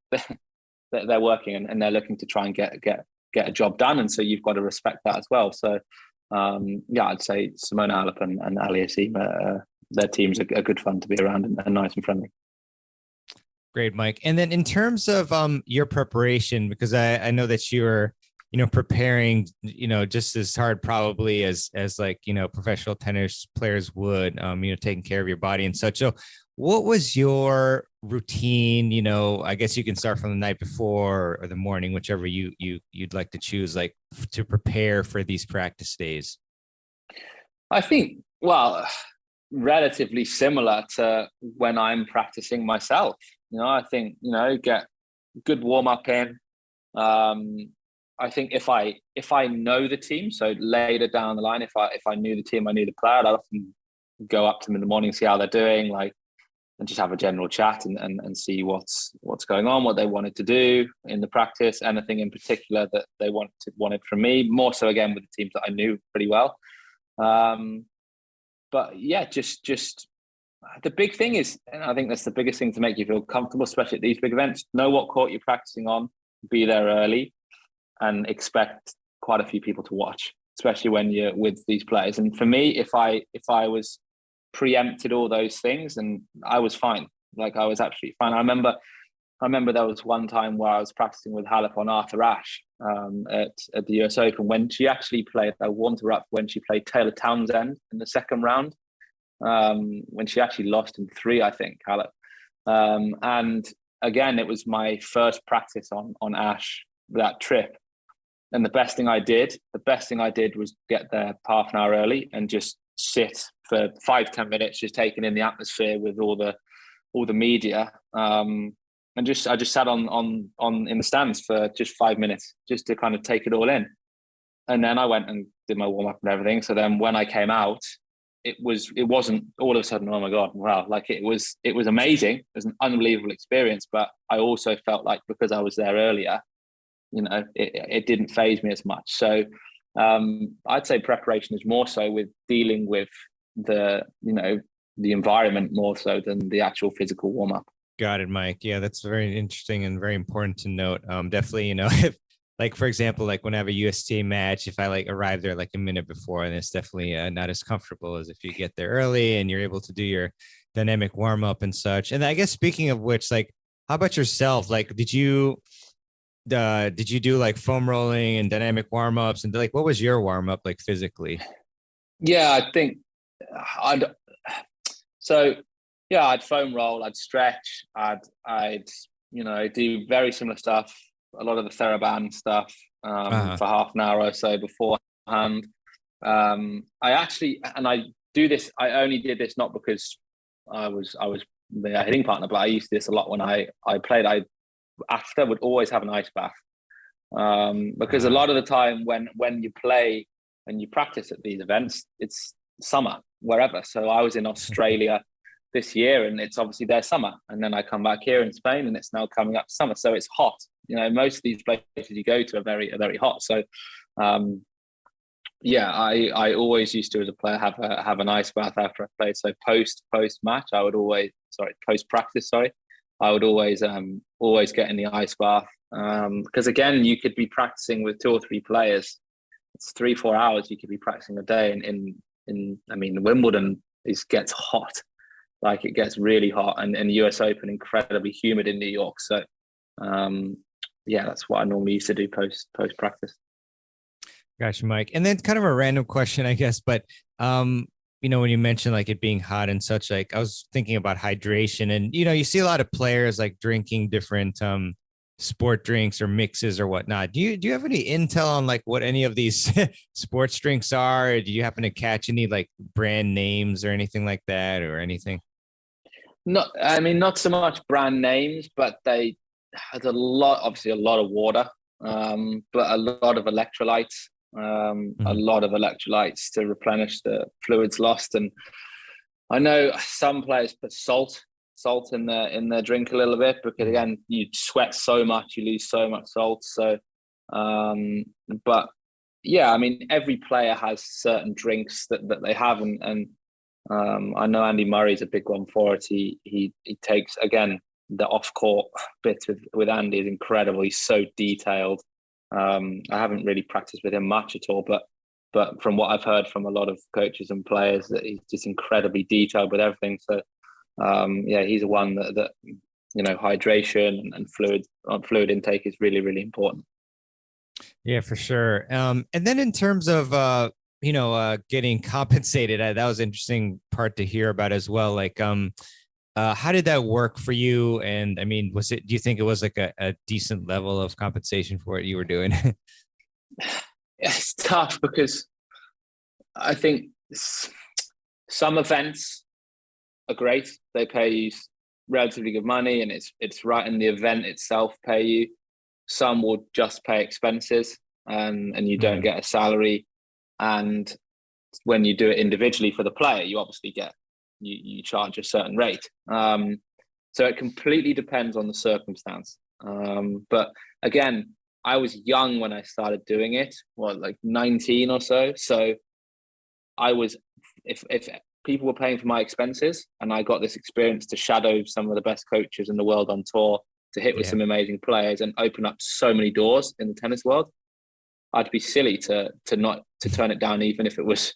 they're working and they're looking to try and get a job done, and so you've got to respect that as well. So I'd say Simona Halep and Aliassime, their teams are good fun to be around and nice and friendly. Great, Mike. And then in terms of your preparation, because I know that you're preparing just as hard probably as professional tennis players would, taking care of your body and such. So what was your routine? I guess you can start from the night before or the morning, whichever you'd like to choose, like to prepare for these practice days. I think, relatively similar to when I'm practicing myself. I think, get good warm up in. I think if I know the team, so later down the line, if I knew the team, I knew the player, I'd often go up to them in the morning, see how they're doing, and just have a general chat and see what's going on, what they wanted to do in the practice, anything in particular that they wanted from me, more so again with the teams that I knew pretty well. But yeah, just the big thing is, and I think that's the biggest thing to make you feel comfortable, especially at these big events, know what court you're practicing on, be there early, and expect quite a few people to watch, especially when you're with these players. And for me, if I was preempted all those things, and I was fine. I was absolutely fine. I remember I remember there was one time where I was practicing with Halep on Arthur Ashe at the US Open when she actually played. I warmed her up when she played Taylor Townsend in the second round, when she actually lost in 3, I think, Halep. And again, it was my first practice on Ashe that trip. And the best thing I did was get there half an hour early and just sit for 5-10 minutes, just taking in the atmosphere with all the media. And I just sat on in the stands for just 5 minutes, just to kind of take it all in. And then I went and did my warm up and everything. So then when I came out, it wasn't all of a sudden, oh my God, wow, like it was amazing. It was an unbelievable experience. But I also felt like because I was there earlier, it didn't faze me as much. So I'd say preparation is more so with dealing with the environment more so than the actual physical warm up. Got it, Mike. Yeah, that's very interesting and very important to note. Definitely, if like, for example, like when I have a USTA match, if I like arrive there like a minute before, and it's definitely not as comfortable as if you get there early and you're able to do your dynamic warm up and such. And I guess speaking of which, like, how about yourself? Like, did you do like foam rolling and dynamic warm ups, and like what was your warm up like physically? Yeah, I think I'd foam roll, I'd stretch, I'd do very similar stuff, a lot of the TheraBand stuff for half an hour or so beforehand. I only did this not because I was the hitting partner, but I used this a lot when I played. I after would always have an ice bath, because a lot of the time when you play and you practice at these events, it's summer wherever. So I was in Australia this year, and it's obviously their summer, and then I come back here in Spain, and it's now coming up summer, so it's hot. Most of these places you go to are very hot. So I always used to, as a player, have an ice bath after I played. So post match, post practice, I would always get in the ice bath, because again, you could be practicing with 2 or 3 players. It's 3-4 hours you could be practicing a day. In Wimbledon gets hot, like it gets really hot, and the US Open incredibly humid in New York. So that's what I normally used to do post practice. Gotcha, Mike. And then kind of a random question, I guess, but when you mentioned like it being hot and such, like I was thinking about hydration, and you see a lot of players like drinking different sport drinks or mixes or whatnot. Do you have any intel on like what any of these sports drinks are? Or do you happen to catch any like brand names or anything like that, or anything? Not so much brand names, but they had a lot of water, but a lot of electrolytes. A lot of electrolytes to replenish the fluids lost. And I know some players put salt in their drink a little bit, because again, you sweat so much, you lose so much salt. So but yeah, every player has certain drinks that they have, and I know Andy Murray's a big one for it. He takes, again, the off-court bit with Andy is incredible. He's so detailed. I haven't really practiced with him much at all, but from what I've heard from a lot of coaches and players, that he's just incredibly detailed with everything. So he's the one that hydration and fluid intake is really, really important. Yeah, for sure. And then in terms of getting compensated, that was an interesting part to hear about as well. Like how did that work for you? And do you think it was like a decent level of compensation for what you were doing? It's tough, because I think some events are great. They pay you relatively good money, and it's right in the event itself pay you. Some will just pay expenses, and you don't get a salary. And when you do it individually for the player, you obviously get you charge a certain rate. So it completely depends on the circumstance. But again, I was young when I started doing it, like 19 or so. So I was, if people were paying for my expenses and I got this experience to shadow some of the best coaches in the world on tour, to hit with some amazing players and open up so many doors in the tennis world, I'd be silly to not turn it down, even if it was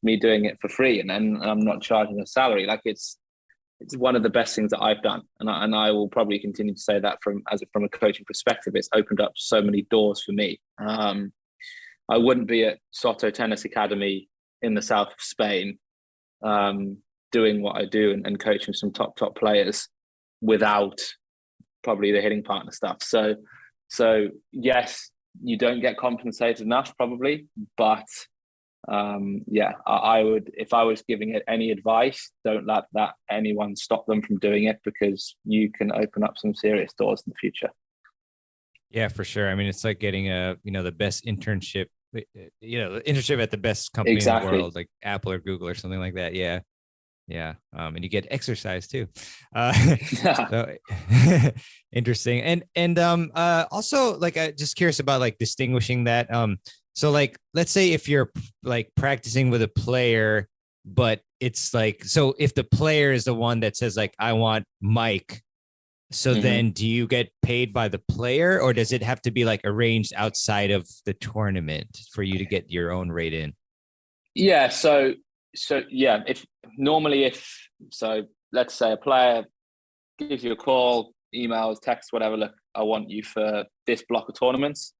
me doing it for free, and then I'm not charging a salary. Like, it's it's one of the best things that I've done, and I will probably continue to say that from a coaching perspective. It's opened up so many doors for me. I wouldn't be at Soto Tennis Academy in the south of Spain, doing what I do and coaching some top players without probably the hitting partner stuff. So yes, you don't get compensated enough probably, but yeah, I would, if I was giving it any advice, don't let that anyone stop them from doing it, because you can open up some serious doors in the future. Yeah, for sure. I mean, it's like getting the best internship, the internship at the best company in the world, like Apple or Google or something like that. Yeah. Yeah. And you get exercise too. So interesting. And also like, just curious about like distinguishing that. So like, let's say if you're like practicing with a player, but it's like, so if the player is the one that says like, I want Mike, so then do you get paid by the player, or does it have to be like arranged outside of the tournament for you to get your own rate in? Yeah. So yeah, if let's say a player gives you a call, emails, text, whatever, look, I want you for this block of tournaments,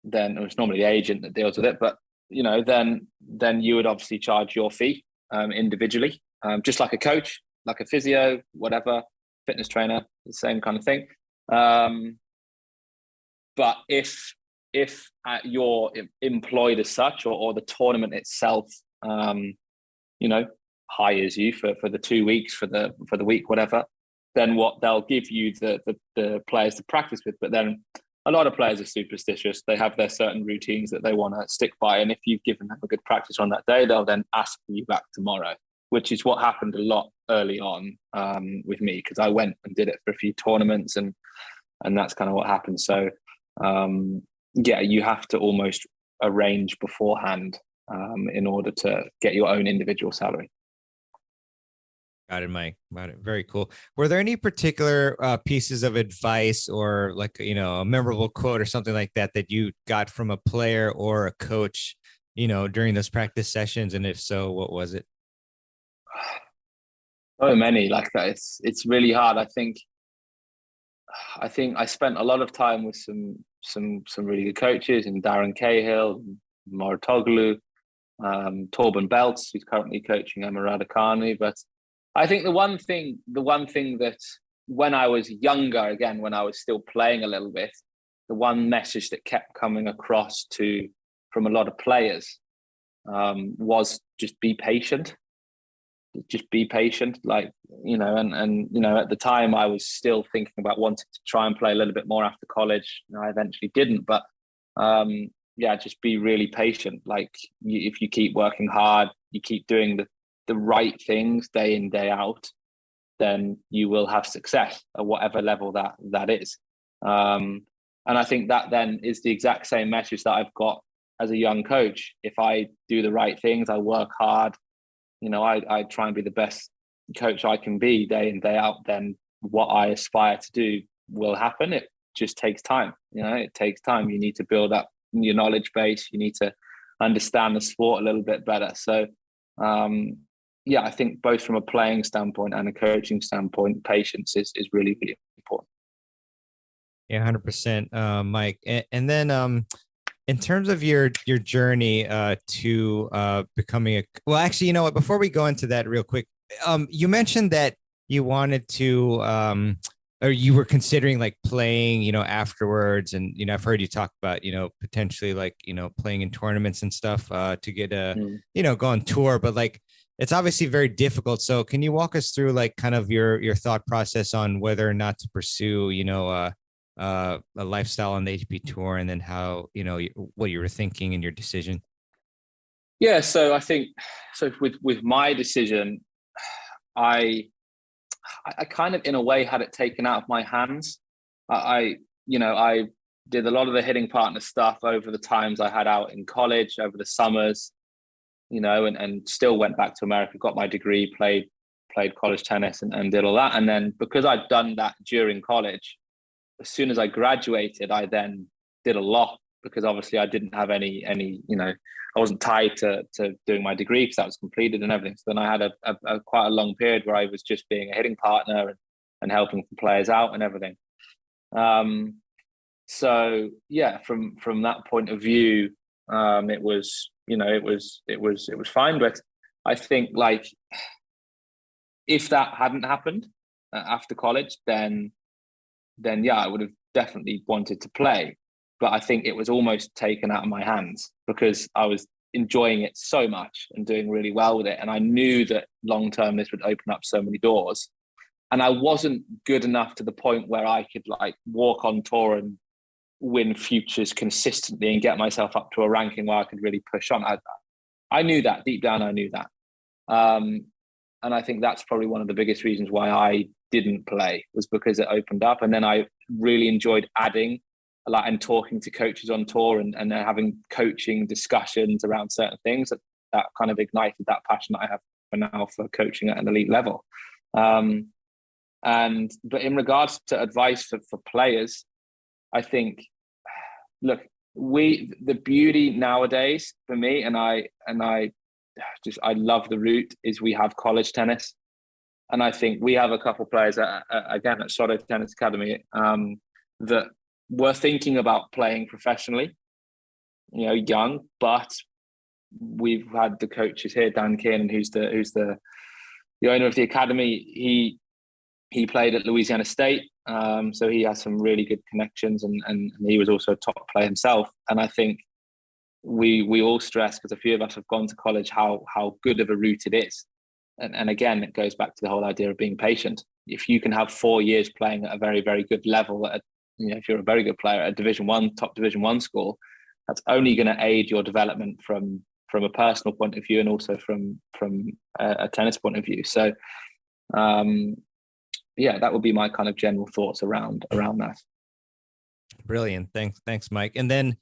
then it's normally the agent that deals with it, but then you would obviously charge your fee individually, just like a coach, like a physio, whatever, fitness trainer, the same kind of thing. But if you're employed as such, or the tournament itself hires you for the 2 weeks, for the week, whatever, then what they'll give you the players to practice with. But then a lot of players are superstitious. They have their certain routines that they want to stick by, and if you've given them a good practice on that day, they'll then ask for you back tomorrow, which is what happened a lot early on with me, because I went and did it for a few tournaments, and that's kind of what happened. So yeah, you have to almost arrange beforehand in order to get your own individual salary. Got it, Mike. Got it. Very cool. Were there any particular pieces of advice, or like, a memorable quote or something like that that you got from a player or a coach, during those practice sessions? And if so, what was it? So many like that. It's really hard. I think I spent a lot of time with some really good coaches, and Darren Cahill, Moratoglu, Torben Belts, who's currently coaching Emma Raducanu. But I think the one thing that when I was younger, again, when I was still playing a little bit, the one message that kept coming across from a lot of players was just be patient. Just be patient, like, and at the time I was still thinking about wanting to try and play a little bit more after college. I eventually didn't, but yeah, just be really patient. Like, if you keep working hard, you keep doing the right things day in, day out, then you will have success at whatever level that is. And I think that then is the exact same message that I've got as a young coach. If I do the right things, I work hard, I try and be the best coach I can be day in, day out, then what I aspire to do will happen. It just takes time. It takes time. You need to build up your knowledge base. You need to understand the sport a little bit better. So, yeah, I think both from a playing standpoint and a coaching standpoint, patience is really, really important. Yeah, 100%, Mike. And then, in terms of your journey to becoming well, actually, you know what? Before we go into that real quick, you mentioned that you wanted to, or you were considering like playing, afterwards, and I've heard you talk about, potentially like playing in tournaments and stuff to get go on tour, but like it's obviously very difficult. So can you walk us through like kind of your thought process on whether or not to pursue, a lifestyle on the ATP tour, and then how, what you were thinking in your decision? Yeah. So I think, with my decision, I kind of in a way had it taken out of my hands. I did a lot of the hitting partner stuff over the times I had out in college, over the summers, and still went back to America, got my degree, played college tennis and did all that. And then because I'd done that during college, as soon as I graduated, I then did a lot because obviously I didn't have any, I wasn't tied to doing my degree because that was completed and everything. So then I had a quite a long period where I was just being a hitting partner and helping the players out and everything. So yeah, from that point of view, it was fine. But I think, like, if that hadn't happened after college, then yeah, I would have definitely wanted to play. But I think it was almost taken out of my hands because I was enjoying it so much and doing really well with it. And I knew that long term this would open up so many doors. And I wasn't good enough to the point where I could, like, walk on tour and win futures consistently and get myself up to a ranking where I could really push on. I knew that deep down. I knew that. And I think that's probably one of the biggest reasons why I didn't play, was because it opened up. And then I really enjoyed adding a lot and talking to coaches on tour and then having coaching discussions around certain things that kind of ignited that passion that I have for now for coaching at an elite level. But in regards to advice for players, I think, look, the beauty nowadays for me, and I love the route, is we have college tennis. And I think we have a couple of players at Soto Tennis Academy that were thinking about playing professionally, young, but we've had the coaches here, Dan Kiernan, who's the owner of the academy. He played at Louisiana State, so he has some really good connections, and he was also a top player himself. And I think we all stress, because a few of us have gone to college, how good of a route it is. And again, it goes back to the whole idea of being patient. If you can have 4 years playing at a very, very good level, if you're a very good player at a top Division 1 school, that's only going to aid your development from a personal point of view and also from a tennis point of view. So, yeah, that would be my kind of general thoughts around that. Brilliant. Thanks, Mike. And then,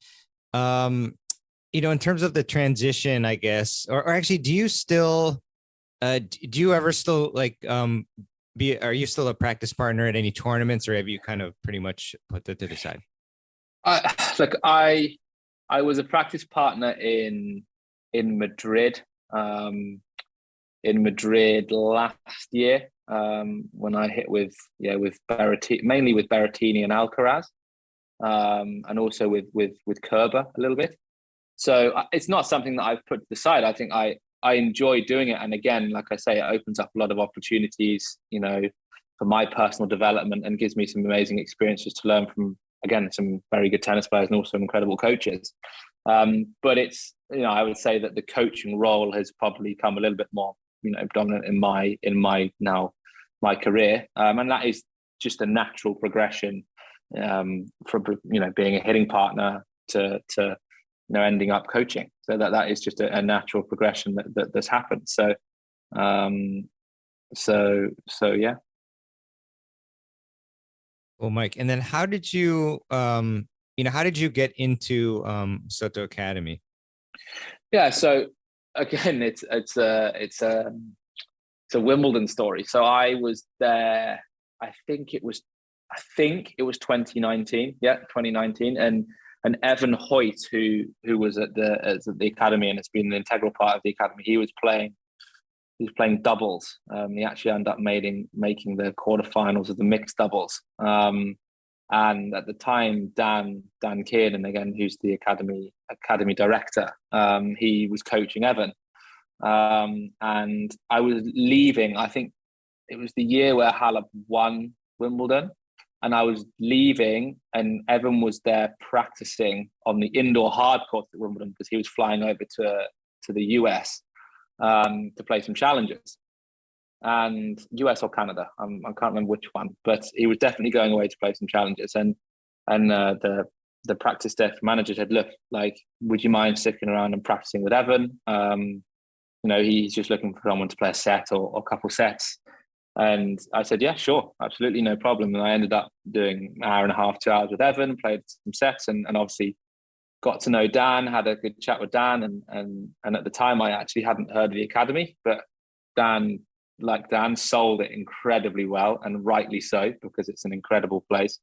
in terms of the transition, I guess, or actually, do you still, do you ever still are you still a practice partner at any tournaments, or have you kind of pretty much put that to the side? I was a practice partner in Madrid, last year, when I hit with Berrettini, mainly with Berrettini and Alcaraz, and also with Kerber a little bit. So it's not something that I've put to the side. I think I enjoy doing it. And again, like I say, it opens up a lot of opportunities, for my personal development, and gives me some amazing experiences to learn from, again, some very good tennis players and also incredible coaches. But it's, I would say that the coaching role has probably come a little bit more, dominant in my career. And that is just a natural progression, from, being a hitting partner to ending up coaching. So that is just a natural progression that's happened. So yeah. Well, Mike, and then how did you get into Soto Academy? Yeah. So again, it's a Wimbledon story. So I was there, I think it was 2019. Yeah, 2019. And Evan Hoyt, who was at the academy and has been an integral part of the academy, he was playing doubles. He actually ended up making the quarterfinals of the mixed doubles. And at the time, Dan Kiernan, again, who's the academy director, he was coaching Evan. And I was leaving. I think it was the year where Halep won Wimbledon. And I was leaving, and Evan was there practicing on the indoor hard court at Wimbledon because he was flying over to the US to play some challenges, and US or Canada. I can't remember which one, but he was definitely going away to play some challenges. And the practice desk manager said, "Look, would you mind sticking around and practicing with Evan? He's just looking for someone to play a set or a couple sets." And I said, yeah, sure, absolutely, no problem. And I ended up doing an hour and a half, 2 hours with Evan, played some sets, and obviously got to know Dan, had a good chat with Dan. And at the time, I actually hadn't heard of the academy, but Dan sold it incredibly well, and rightly so, because it's an incredible place.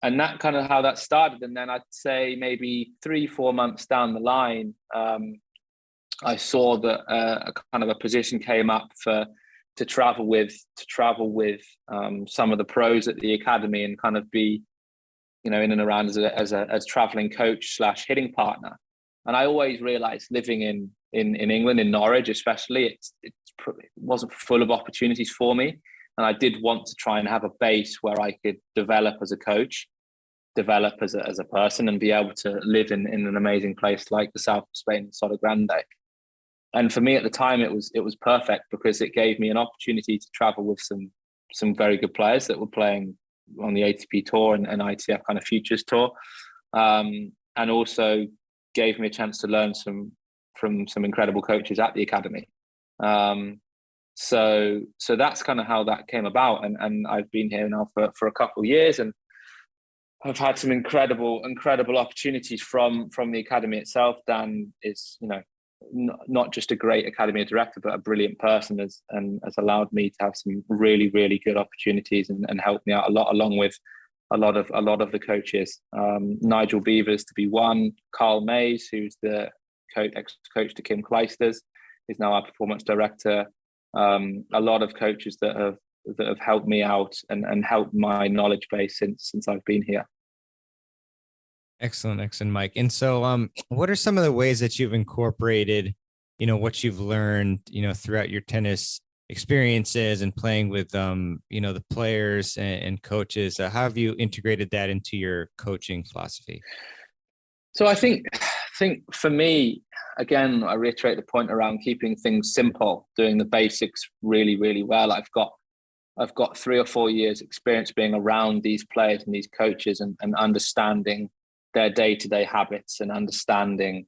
that kind of how that started. And then I'd say maybe 3-4 months down the line, I saw that a kind of a position came up to travel with some of the pros at the academy and kind of be, in and around as a traveling coach / hitting partner. And I always realized living in England, in Norwich especially, it wasn't full of opportunities for me. And I did want to try and have a base where I could develop as a coach, develop as a person, and be able to live in an amazing place like the south of Spain, Soto Grande. And for me at the time, it was perfect because it gave me an opportunity to travel with some very good players that were playing on the ATP tour and ITF kind of Futures tour, and also gave me a chance to learn from some incredible coaches at the academy. So that's kind of how that came about. And I've been here now for a couple of years, and I've had some incredible opportunities from the academy itself. Dan is, not just a great academy director, but a brilliant person, and has allowed me to have some really, really good opportunities and helped me out a lot, along with a lot of the coaches. Nigel Beavers to be one, Carl Mays, who's the ex-coach to Kim Clijsters, is now our performance director. A lot of coaches that have helped me out and helped my knowledge base since I've been here. Excellent, Mike. And so, what are some of the ways that you've incorporated, what you've learned, throughout your tennis experiences and playing with, the players and coaches? How have you integrated that into your coaching philosophy? So I think for me, again, I reiterate the point around keeping things simple, doing the basics really, really well. I've got 3 or 4 years experience being around these players and these coaches and understanding their day-to-day habits and understanding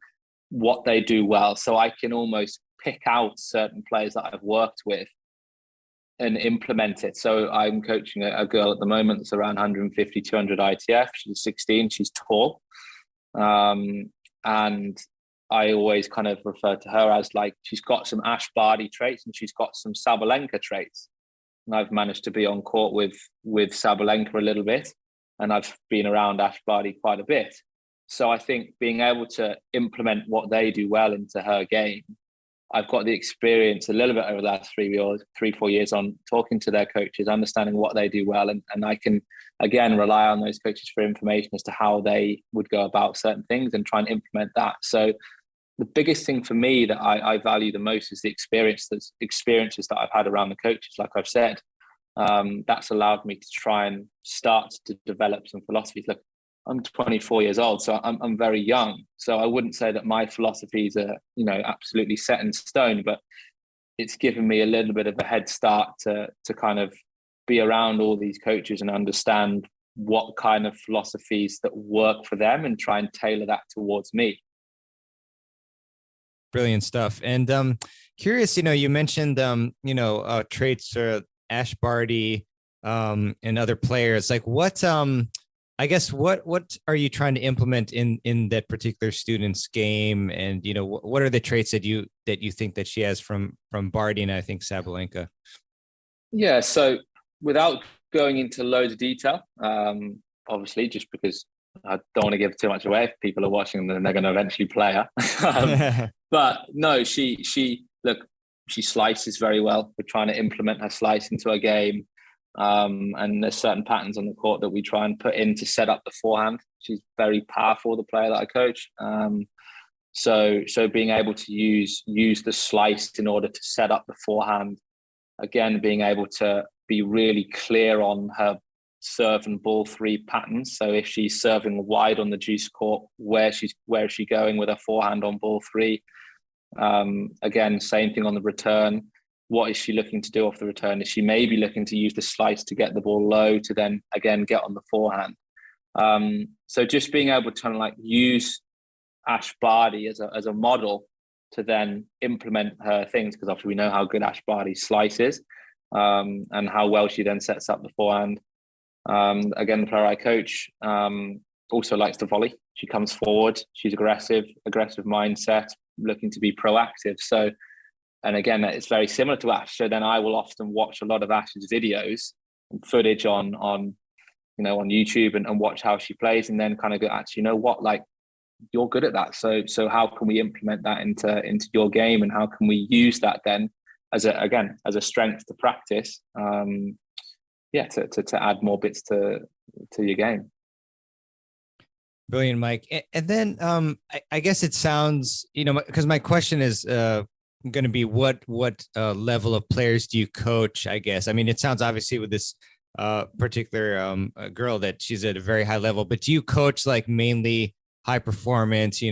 what they do well. So I can almost pick out certain players that I've worked with and implement it. So I'm coaching a girl at the moment that's around 150, 200 ITF. She's 16, she's tall. And I always kind of refer to her as like, she's got some Ash Barty traits and she's got some Sabalenka traits. And I've managed to be on court with Sabalenka a little bit, and I've been around Ash Barty quite a bit. So I think being able to implement what they do well into her game, I've got the experience a little bit over the last 3-4 years on talking to their coaches, understanding what they do well. And I can, again, rely on those coaches for information as to how they would go about certain things and try and implement that. So the biggest thing for me that I value the most is the experiences that I've had around the coaches, like I've said. That's allowed me to try and start to develop some philosophies. Look, I'm 24 years old, so I'm very young. So I wouldn't say that my philosophies are, absolutely set in stone, but it's given me a little bit of a head start to kind of be around all these coaches and understand what kind of philosophies that work for them and try and tailor that towards me. Brilliant stuff. And curious, you mentioned, traits for Ash Barty and other players. Like what are you trying to implement in that particular student's game? And, what are the traits that you think that she has from Barty and I think Sabalenka? Yeah. So without going into loads of detail, obviously, just because I don't want to give too much away. If people are watching them, then they're going to eventually play her. But no, she slices very well. We're trying to implement her slice into her game. And there's certain patterns on the court that we try and put in to set up the forehand. She's very powerful, the player that I coach. So being able to use the slice in order to set up the forehand, again, being able to be really clear on her serve and ball 3 patterns. So if she's serving wide on the deuce court, where is she going with her forehand on ball 3? Again, same thing on the return. What is she looking to do off the return? Is she maybe looking to use the slice to get the ball low to then again get on the forehand? So just being able to kind of like use Ash Barty as a model to then implement her things, because obviously we know how good Ash Barty's slice is, and how well she then sets up the forehand. Again, the player I coach also likes to volley. She comes forward. She's aggressive mindset, looking to be proactive. So, and again, it's very similar to Ash. So then I will often watch a lot of Ash's videos and footage on on YouTube and watch how she plays, and then kind of go, actually, you know what, like, you're good at that. So how can we implement that into your game, and how can we use that then as a strength to practice? To add more bits to your game. Brilliant, Mike. And then I guess it sounds, because my question is going to be what level of players do you coach, I guess? I mean, it sounds obviously with this particular girl that she's at a very high level, but do you coach like mainly high performance,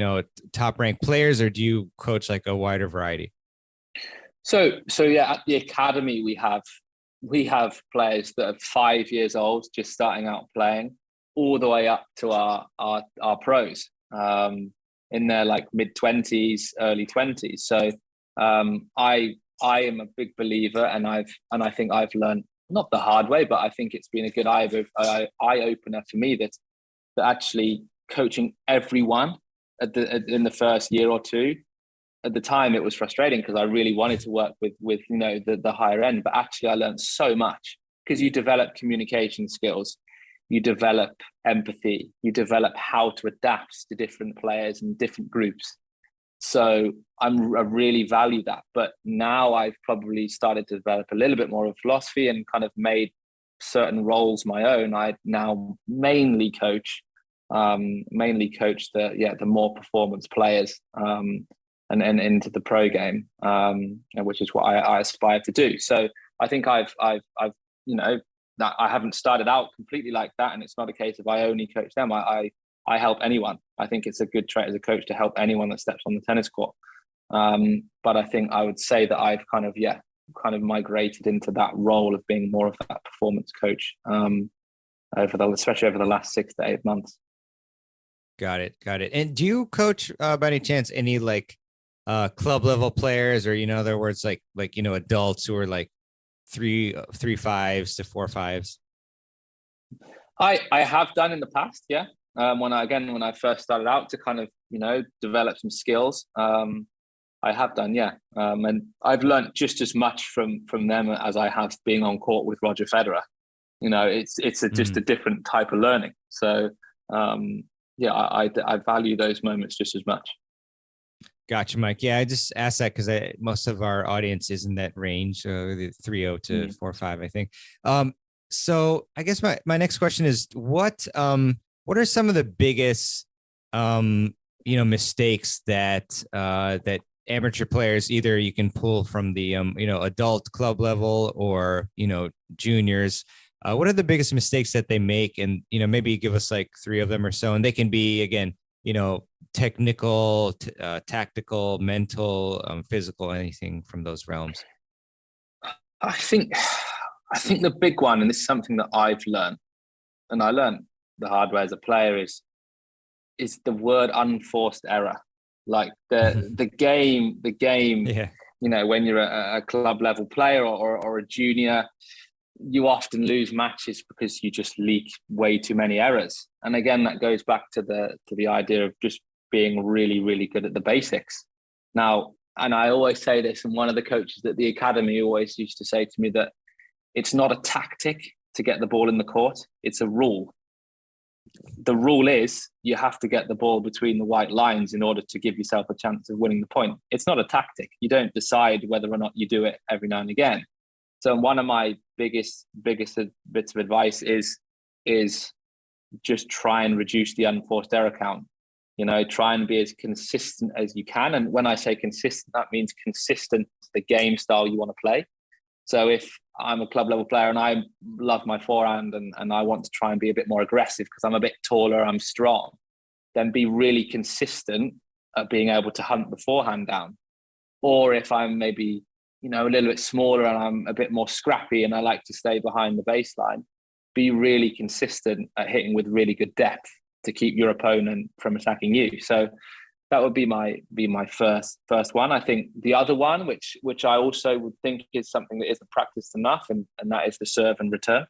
top ranked players, or do you coach like a wider variety? So yeah, at the academy, we have players that are 5 years old, just starting out playing, all the way up to our pros in their like mid-20s, early 20s. So I am a big believer, and I think I've learned, not the hard way, but I think it's been a good eye opener for me that actually coaching everyone in the first year or two. At the time, it was frustrating because I really wanted to work with the higher end, but actually I learned so much, because you develop communication skills, you develop empathy, you develop how to adapt to different players and different groups. So I really value that. But now I've probably started to develop a little bit more of philosophy and kind of made certain roles my own. I now mainly coach the more performance players and into the pro game, which is what I aspire to do. So I think I've that I haven't started out completely like that, and it's not a case of I only coach them. I help anyone. I think it's a good trait as a coach to help anyone that steps on the tennis court. But I think I would say that I've kind of migrated into that role of being more of that performance coach especially over the last 6 to 8 months. Got it. And do you coach by any chance any like club level players, or in other words, like adults who are like 3.5s to 4.5s? I have done in the past, yeah. When I first started out to kind of develop some skills, I have done, yeah. And I've learned just as much from them as I have being on court with Roger Federer. It's just a different type of learning. So I value those moments just as much. Gotcha, Mike. Yeah, I just asked that because most of our audience is in that range, the 3.0 to 4.5, I think. So I guess my next question is, what are some of the biggest mistakes that amateur players, either you can pull from the adult club level or juniors? What are the biggest mistakes that they make? And maybe give us like 3 of them or so, and they can be, again, technical, tactical, mental, physical, anything from those realms. I think the big one, and this is something that I've learned, and I learned the hard way as a player, is the word unforced error. Like the game, yeah. When you're a club level player or a junior, you often lose matches because you just leak way too many errors. And again, that goes back to the idea of just being really, really good at the basics. Now, and I always say this, and one of the coaches at the academy always used to say to me that it's not a tactic to get the ball in the court, it's a rule. The rule is you have to get the ball between the white lines in order to give yourself a chance of winning the point. It's not a tactic. You don't decide whether or not you do it every now and again. So one of my biggest bits of advice is just try and reduce the unforced error count. Try and be as consistent as you can. And when I say consistent, that means consistent to the game style you want to play. So if I'm a club level player and I love my forehand and I want to try and be a bit more aggressive because I'm a bit taller, I'm strong, then be really consistent at being able to hunt the forehand down. Or if I'm maybe, a little bit smaller and I'm a bit more scrappy and I like to stay behind the baseline, be really consistent at hitting with really good depth to keep your opponent from attacking you. So that would be my first one. I think the other one, which I also would think is something that isn't practiced enough, and that is the serve and return.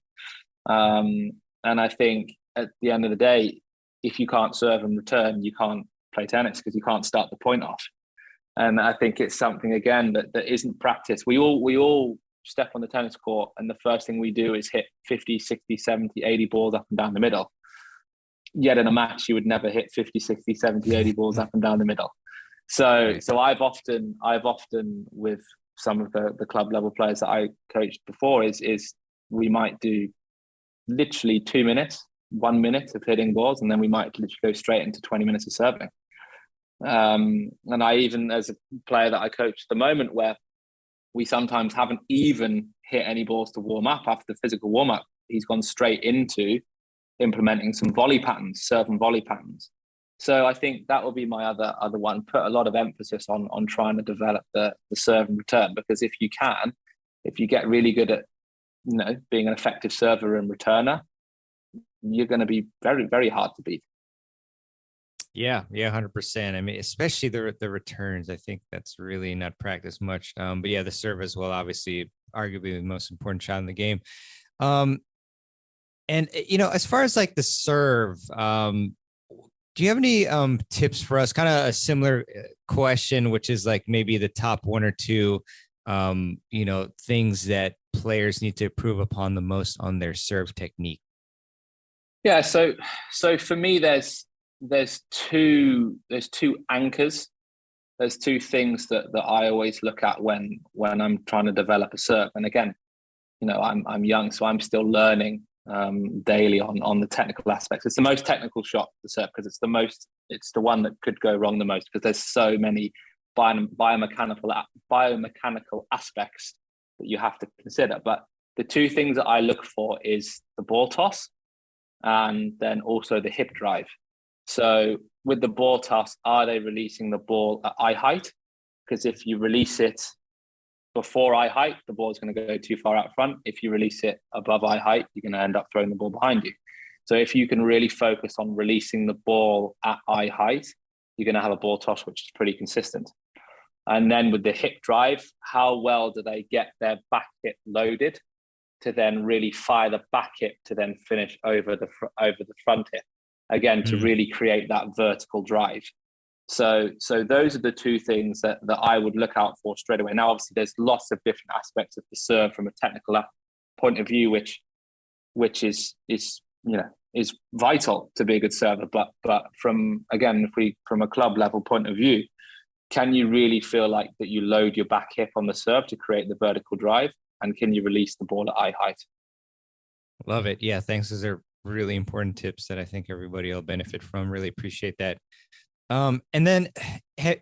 And I think at the end of the day, if you can't serve and return, you can't play tennis because you can't start the point off. And I think it's something, again, that isn't practiced. We all step on the tennis court and the first thing we do is hit 50, 60, 70, 80 balls up and down the middle. Yet in a match, you would never hit 50, 60, 70, 80 balls up and down the middle. So I've often with some of the club level players that I coached before is we might do literally 2 minutes, 1 minute of hitting balls, and then we might literally go straight into 20 minutes of serving. And I even, as a player that I coach at the moment, where we sometimes haven't even hit any balls to warm up after the physical warm up, he's gone straight into implementing some volley patterns, serve and volley patterns. So I think that will be my other one. Put a lot of emphasis on trying to develop the serve and return, because if you get really good at being an effective server and returner, you're going to be very, very hard to beat. Yeah, 100%. I mean, especially the returns. I think that's really not practiced much. But yeah, the serve as well, obviously, arguably the most important shot in the game. And as far as like the serve, do you have any tips for us? Kind of a similar question, which is like maybe the top one or two, things that players need to improve upon the most on their serve technique. Yeah. So for me, there's two anchors. There's two things that I always look at when I'm trying to develop a serve. And again, I'm young, so I'm still learning daily on the technical aspects. It's the most technical shot, the serve, because it's the one that could go wrong the most, because there's so many biomechanical aspects that you have to consider. But the two things that I look for is the ball toss and then also the hip drive. So with the ball toss, are they releasing the ball at eye height? Because if you release it before eye height, the ball is going to go too far out front. If you release it above eye height, you're going to end up throwing the ball behind you. So if you can really focus on releasing the ball at eye height, you're going to have a ball toss which is pretty consistent. And then with the hip drive, how well do they get their back hip loaded to then really fire the back hip to then finish over the front hip, again, to really create that vertical drive. So those are the two things that I would look out for straight away. Now, obviously, there's lots of different aspects of the serve from a technical point of view, which is vital to be a good server. But from a club level point of view, can you really feel like that you load your back hip on the serve to create the vertical drive, and can you release the ball at eye height? Love it. Yeah, thanks. Those are really important tips that I think everybody will benefit from. Really appreciate that. And then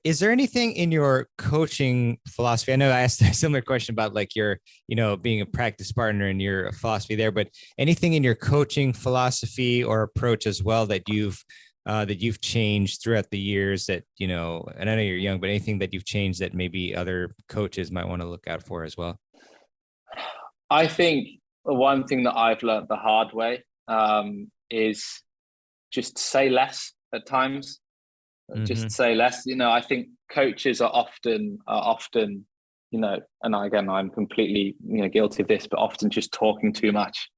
is there anything in your coaching philosophy? I know I asked a similar question about like your, being a practice partner and your philosophy there, but anything in your coaching philosophy or approach as well that you've changed throughout the years that, and I know you're young, but anything that you've changed that maybe other coaches might want to look out for as well? I think one thing that I've learned the hard way is just say less at times. Just say less. I think coaches are often, and again, I'm completely, guilty of this, but often just talking too much.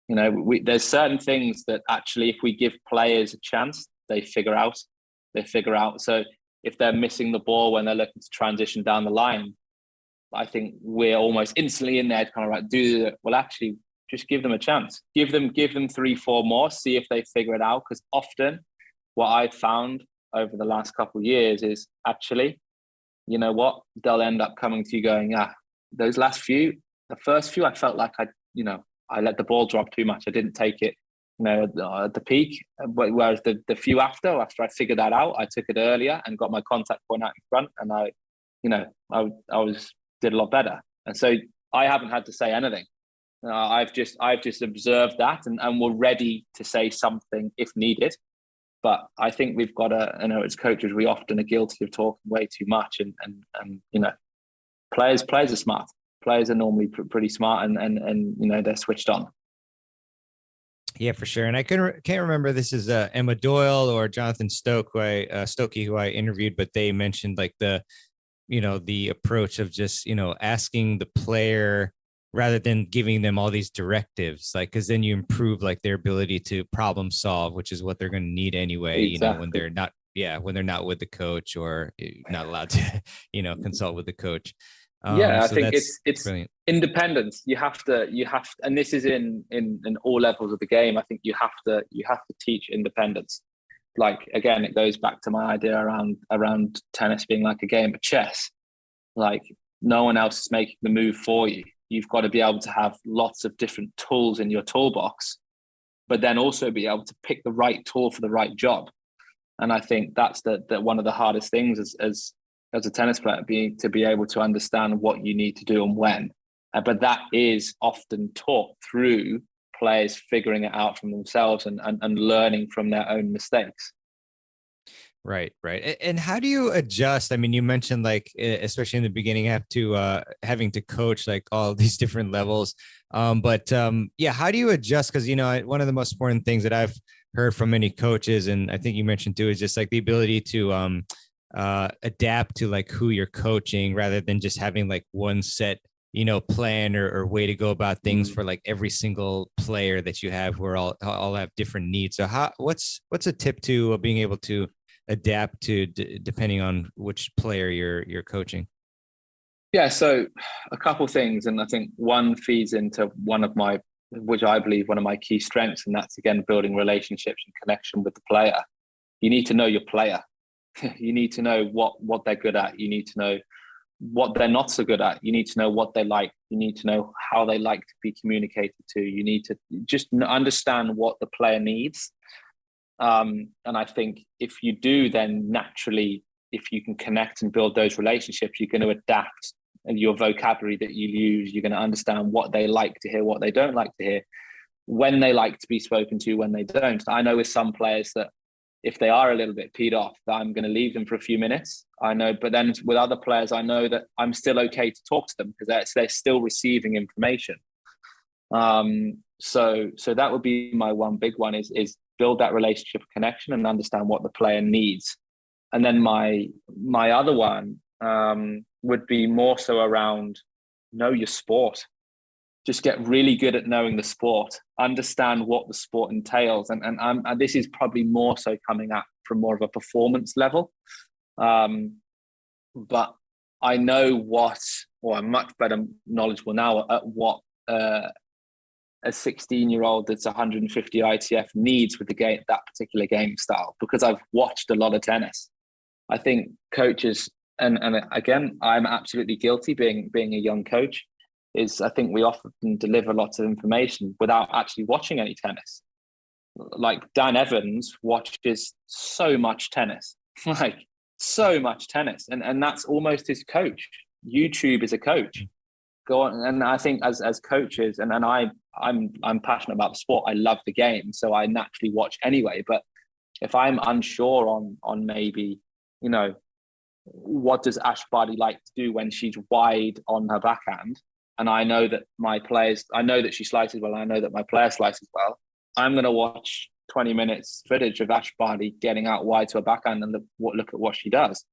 There's certain things that actually, if we give players a chance, they figure out. So if they're missing the ball when they're looking to transition down the line, I think we're almost instantly in there to kind of like do it. Well, actually, just give them a chance. Give them 3-4 more, see if they figure it out. Because often what I've found over the last couple of years is actually, they'll end up coming to you going, those the first few, I felt like I let the ball drop too much. I didn't take it, at the peak. Whereas the few after I figured that out, I took it earlier and got my contact point out in front, and I did a lot better. And so I haven't had to say anything. I've just observed that and we're ready to say something if needed. But I think we've got as coaches, we often are guilty of talking way too much. And players are smart. Players are normally pretty smart and they're switched on. Yeah, for sure. And I can't remember this is Emma Doyle or Jonathan Stokey, who I interviewed, but they mentioned like the approach of just, asking the player rather than giving them all these directives, like, because then you improve like their ability to problem solve, which is what they're going to need anyway. Exactly. When they're not with the coach or not allowed to, consult with the coach. Yeah, I So think that's it's brilliant. independence. And this is in all levels of the game. I think you have to teach independence. Like again, it goes back to my idea around tennis being like a game of chess. Like no one else is making the move for you. You've got to be able to have lots of different tools in your toolbox, but then also be able to pick the right tool for the right job. And I think that's the one of the hardest things as a tennis player, to be able to understand what you need to do and when. But that is often taught through players figuring it out from themselves and learning from their own mistakes. Right, right. And how do you adjust? I mean, you mentioned like, especially in the beginning, having to coach like all these different levels. Yeah, how do you adjust? Because one of the most important things that I've heard from many coaches, and I think you mentioned too, is just like the ability to adapt to like who you're coaching rather than just having like one set plan or way to go about things for like every single player that you have, who are all have different needs. So what's a tip to being able to adapt to depending on which player you're coaching? Yeah, so a couple things, and I think one feeds into which I believe one of my key strengths, and that's again building relationships and connection with the player. You need to know your player. You need to know what they're good at. You need to know what they're not so good at. You need to know what they like. You need to know how they like to be communicated to. You need to just understand what the player needs. And I think if you do, then naturally, if you can connect and build those relationships, you're going to adapt your vocabulary that you use. You're going to understand what they like to hear, what they don't like to hear, when they like to be spoken to, when they don't. I know with some players that if they are a little bit peed off, that I'm going to leave them for a few minutes. I know, but then with other players, I know that I'm still okay to talk to them because they're still receiving information. So that would be my one big one is build that relationship connection and understand what the player needs. And then my other one would be more so around know your sport. Just get really good at knowing the sport, understand what the sport entails. And this is probably more so coming at from more of a performance level. But I know I'm much better knowledgeable now at what a 16-year-old that's 150 ITF needs with that particular game style, because I've watched a lot of tennis. I think coaches, and again, I'm absolutely guilty being a young coach, is I think we often deliver lots of information without actually watching any tennis. Like Dan Evans watches so much tennis, like so much tennis, and that's almost his coach. YouTube is a coach. Go on, and I think as coaches, and I'm passionate about the sport. I love the game, so I naturally watch anyway. But if I'm unsure on maybe, what does Ash Barty like to do when she's wide on her backhand, and I know that I know that she slices well, I know that my player slices well, I'm going to watch 20 minutes footage of Ash Barty getting out wide to a backhand and look at what she does.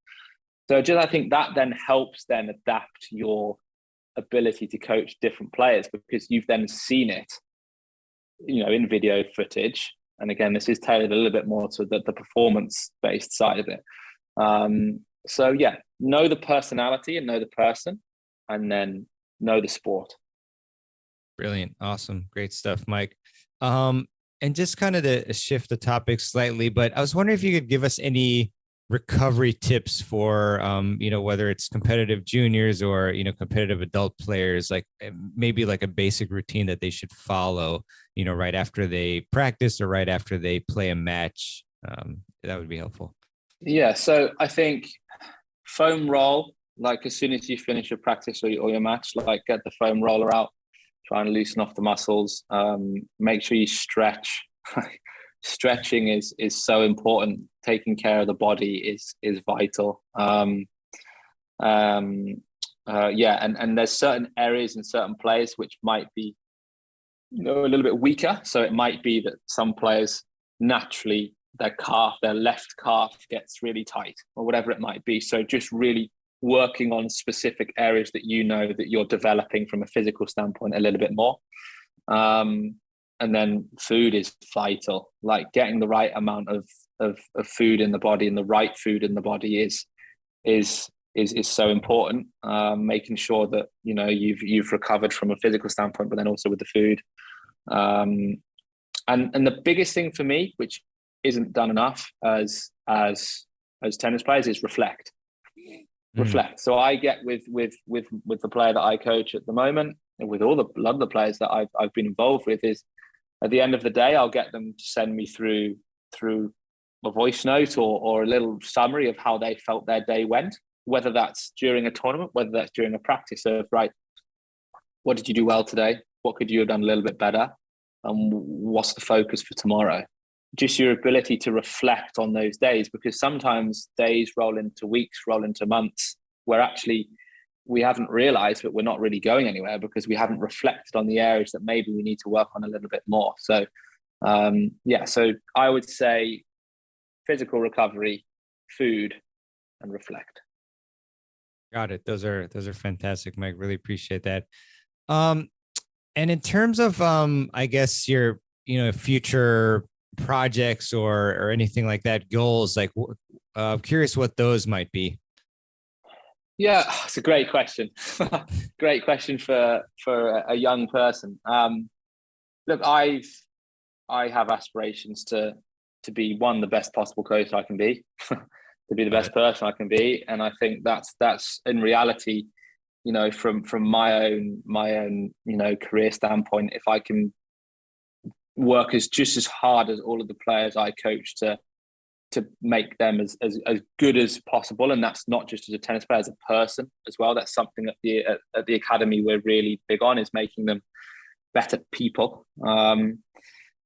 So I think that then helps then adapt your ability to coach different players, because you've then seen it, in video footage. And again, this is tailored a little bit more to the performance-based side of it. So yeah, know the personality and know the person, and then know the sport. Brilliant. Awesome. Great stuff, Mike. And just kind of to shift the topic slightly, but I was wondering if you could give us any recovery tips for, whether it's competitive juniors or, competitive adult players, like maybe like a basic routine that they should follow, right after they practice or right after they play a match. That would be helpful. Yeah. So I think foam roll, like as soon as you finish your practice or your match, like get the foam roller out, try and loosen off the muscles. Make sure you stretch. Stretching is so important. Taking care of the body is vital. And there's certain areas and certain players which might be a little bit weaker. So it might be that some players naturally their left calf gets really tight or whatever it might be. So just really working on specific areas that that you're developing from a physical standpoint a little bit more. And then food is vital. Like getting the right amount of food in the body, and the right food in the body is is so important. Making sure that you've recovered from a physical standpoint, but then also with the food. And the biggest thing for me, which isn't done enough as tennis players, is reflect. Reflect. So I get with the player that I coach at the moment, and with a lot of the players that I've been involved with, is at the end of the day, I'll get them to send me through a voice note or a little summary of how they felt their day went, whether that's during a tournament, whether that's during a practice of, right, what did you do well today? What could you have done a little bit better? And what's the focus for tomorrow? Just your ability to reflect on those days, because sometimes days roll into weeks, roll into months, where actually we haven't realized that we're not really going anywhere because we haven't reflected on the areas that maybe we need to work on a little bit more. So, so I would say physical recovery, food, and reflect. Got it. Those are fantastic, Mike. Really appreciate that. And in terms of, I guess your, future projects or anything like that, goals, like, I'm curious what those might be. Yeah, it's a great question. Great question for a young person. Look, I have aspirations to be the best possible coach I can be, to be the best person I can be, and I think that's in reality, from my own career standpoint, if I can work just as hard as all of the players I coach to make them as good as possible. And that's not just as a tennis player, as a person as well. That's something at the academy we're really big on, is making them better people.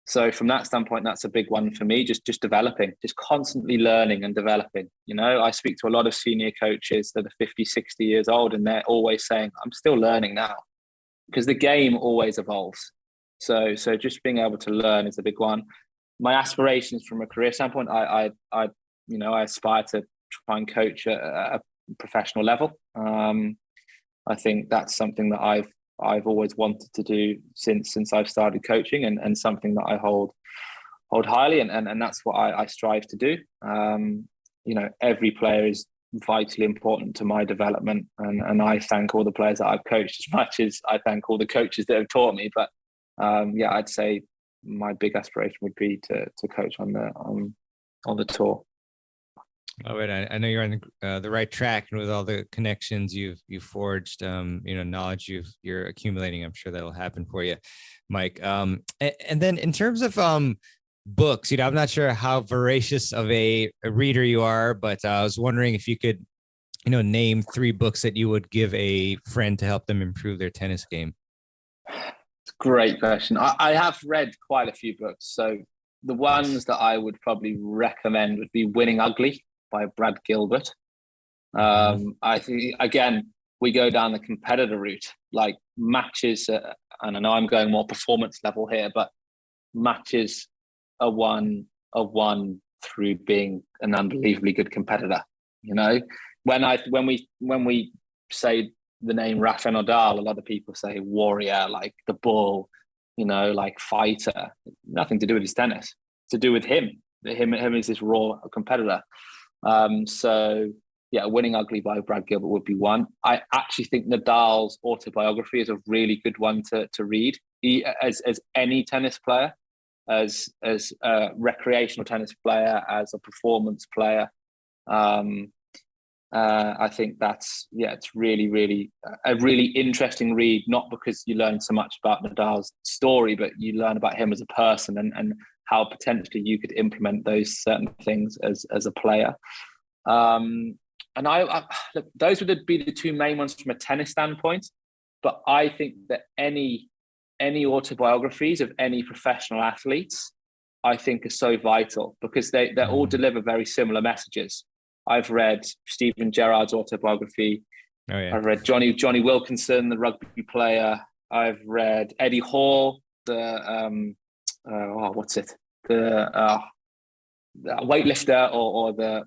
So from that standpoint, that's a big one for me, just developing, just constantly learning and developing. I speak to a lot of senior coaches that are 50, 60 years old, and they're always saying, I'm still learning now, because the game always evolves. So just being able to learn is a big one. My aspirations from a career standpoint, I aspire to try and coach at a professional level. I think that's something that I've always wanted to do since I've started coaching, and something that I hold highly, and that's what I strive to do. Every player is vitally important to my development, and I thank all the players that I've coached as much as I thank all the coaches that have taught me. But I'd say my big aspiration would be to coach on the tour. Oh, wait, I know you're on the right track, and with all the connections you've forged, knowledge you're accumulating, I'm sure that'll happen for you, Mike. And then in terms of books, I'm not sure how voracious of a reader you are, but I was wondering if you could, name 3 books that you would give a friend to help them improve their tennis game. Great question. I have read quite a few books. So the ones that I would probably recommend would be Winning Ugly by Brad Gilbert. I think, again, we go down the competitor route, like matches, and I know I'm going more performance level here, but matches are won through being an unbelievably good competitor. When we say the name Rafa Nadal, a lot of people say warrior, like the bull, like fighter. Nothing to do with his tennis. It's to do with him. Him is this raw competitor. Winning Ugly by Brad Gilbert would be one. I actually think Nadal's autobiography is a really good one to read. He, as any tennis player, as a recreational tennis player, as a performance player, I think it's really, really a really interesting read, not because you learn so much about Nadal's story, but you learn about him as a person and how potentially you could implement those certain things as a player. And look, those would be the 2 main ones from a tennis standpoint. But I think that any autobiographies of any professional athletes, I think, are so vital, because they all deliver very similar messages. I've read Steven Gerrard's autobiography. Oh, yeah. I've read Johnny Wilkinson, the rugby player. I've read Eddie Hall, the weightlifter, or the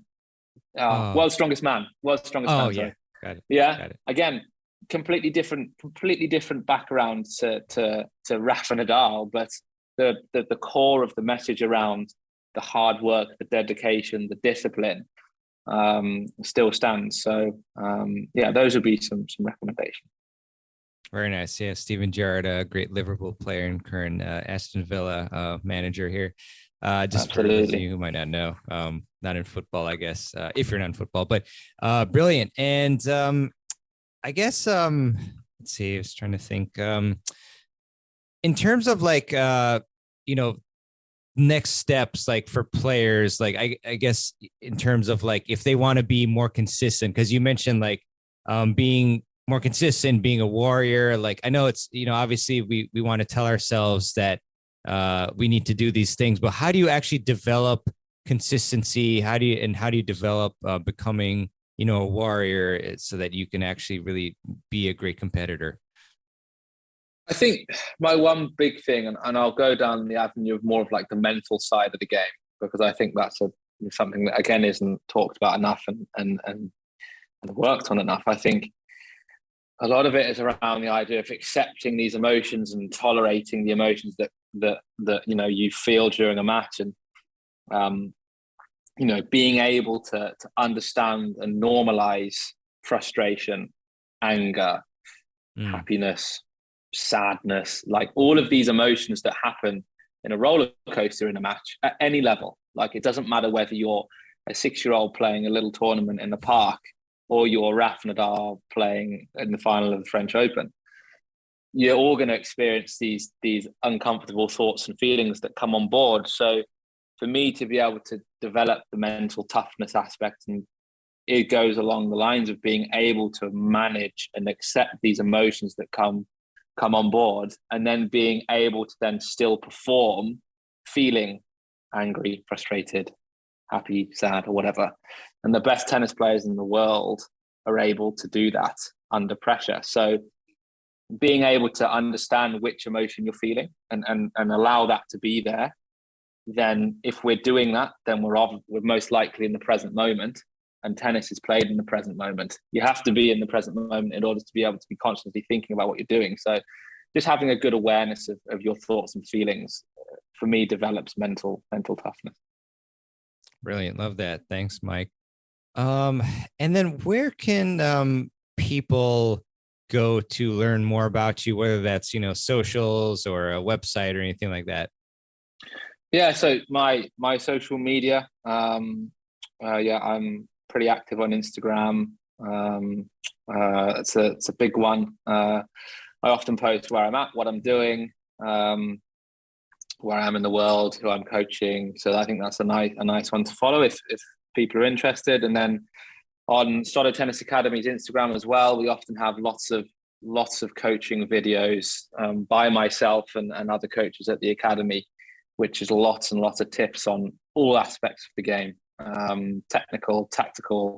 World's Strongest Man. World's Strongest Man. Yeah, got it. Yeah, got it. Again, completely different background to Rafa Nadal, but the core of the message around the hard work, the dedication, the discipline, still stands. So yeah, those would be some recommendations. Very nice. Yeah, Steven Gerrard, a great Liverpool player and current Aston Villa manager here. Just for those of you who might not know, not in football, I guess, if you're not in football, but brilliant. And I guess, let's see, I was trying to think in terms of like, next steps, like for players, like I guess in terms of like, if they want to be more consistent, because you mentioned like being more consistent, being a warrior. Like I know it's, obviously we want to tell ourselves that we need to do these things, but how do you actually develop consistency? How do you develop becoming, a warrior so that you can actually really be a great competitor? I think my one big thing, and I'll go down the avenue of more of like the mental side of the game, because I think that's something that again isn't talked about enough and worked on enough. I think a lot of it is around the idea of accepting these emotions and tolerating the emotions that you feel during a match, and being able to understand and normalize frustration, anger, happiness, sadness, like all of these emotions that happen in a roller coaster in a match at any level. Like it doesn't matter whether you're a 6-year-old playing a little tournament in the park or you're Rafa Nadal playing in the final of the French Open. You're all going to experience these uncomfortable thoughts and feelings that come on board. So for me to be able to develop the mental toughness aspect, and it goes along the lines of being able to manage and accept these emotions that come on board, and then being able to then still perform feeling angry, frustrated, happy, sad, or whatever. And the best tennis players in the world are able to do that under pressure. So being able to understand which emotion you're feeling and allow that to be there, then if we're doing that, then we're most likely in the present moment. And tennis is played in the present moment. You have to be in the present moment in order to be able to be constantly thinking about what you're doing. So just having a good awareness of your thoughts and feelings, for me, develops mental toughness. Brilliant. Love that. Thanks, Mike. And then where can people go to learn more about you, whether that's, socials or a website or anything like that? Yeah. So my social media, I'm pretty active on Instagram. It's a big one. I often post where I'm at, what I'm doing, where I am in the world, who I'm coaching. So I think that's a nice one to follow if people are interested. And then on Soto Tennis Academy's Instagram as well, we often have lots of coaching videos by myself and other coaches at the academy, which is lots and lots of tips on all aspects of the game. Technical, tactical,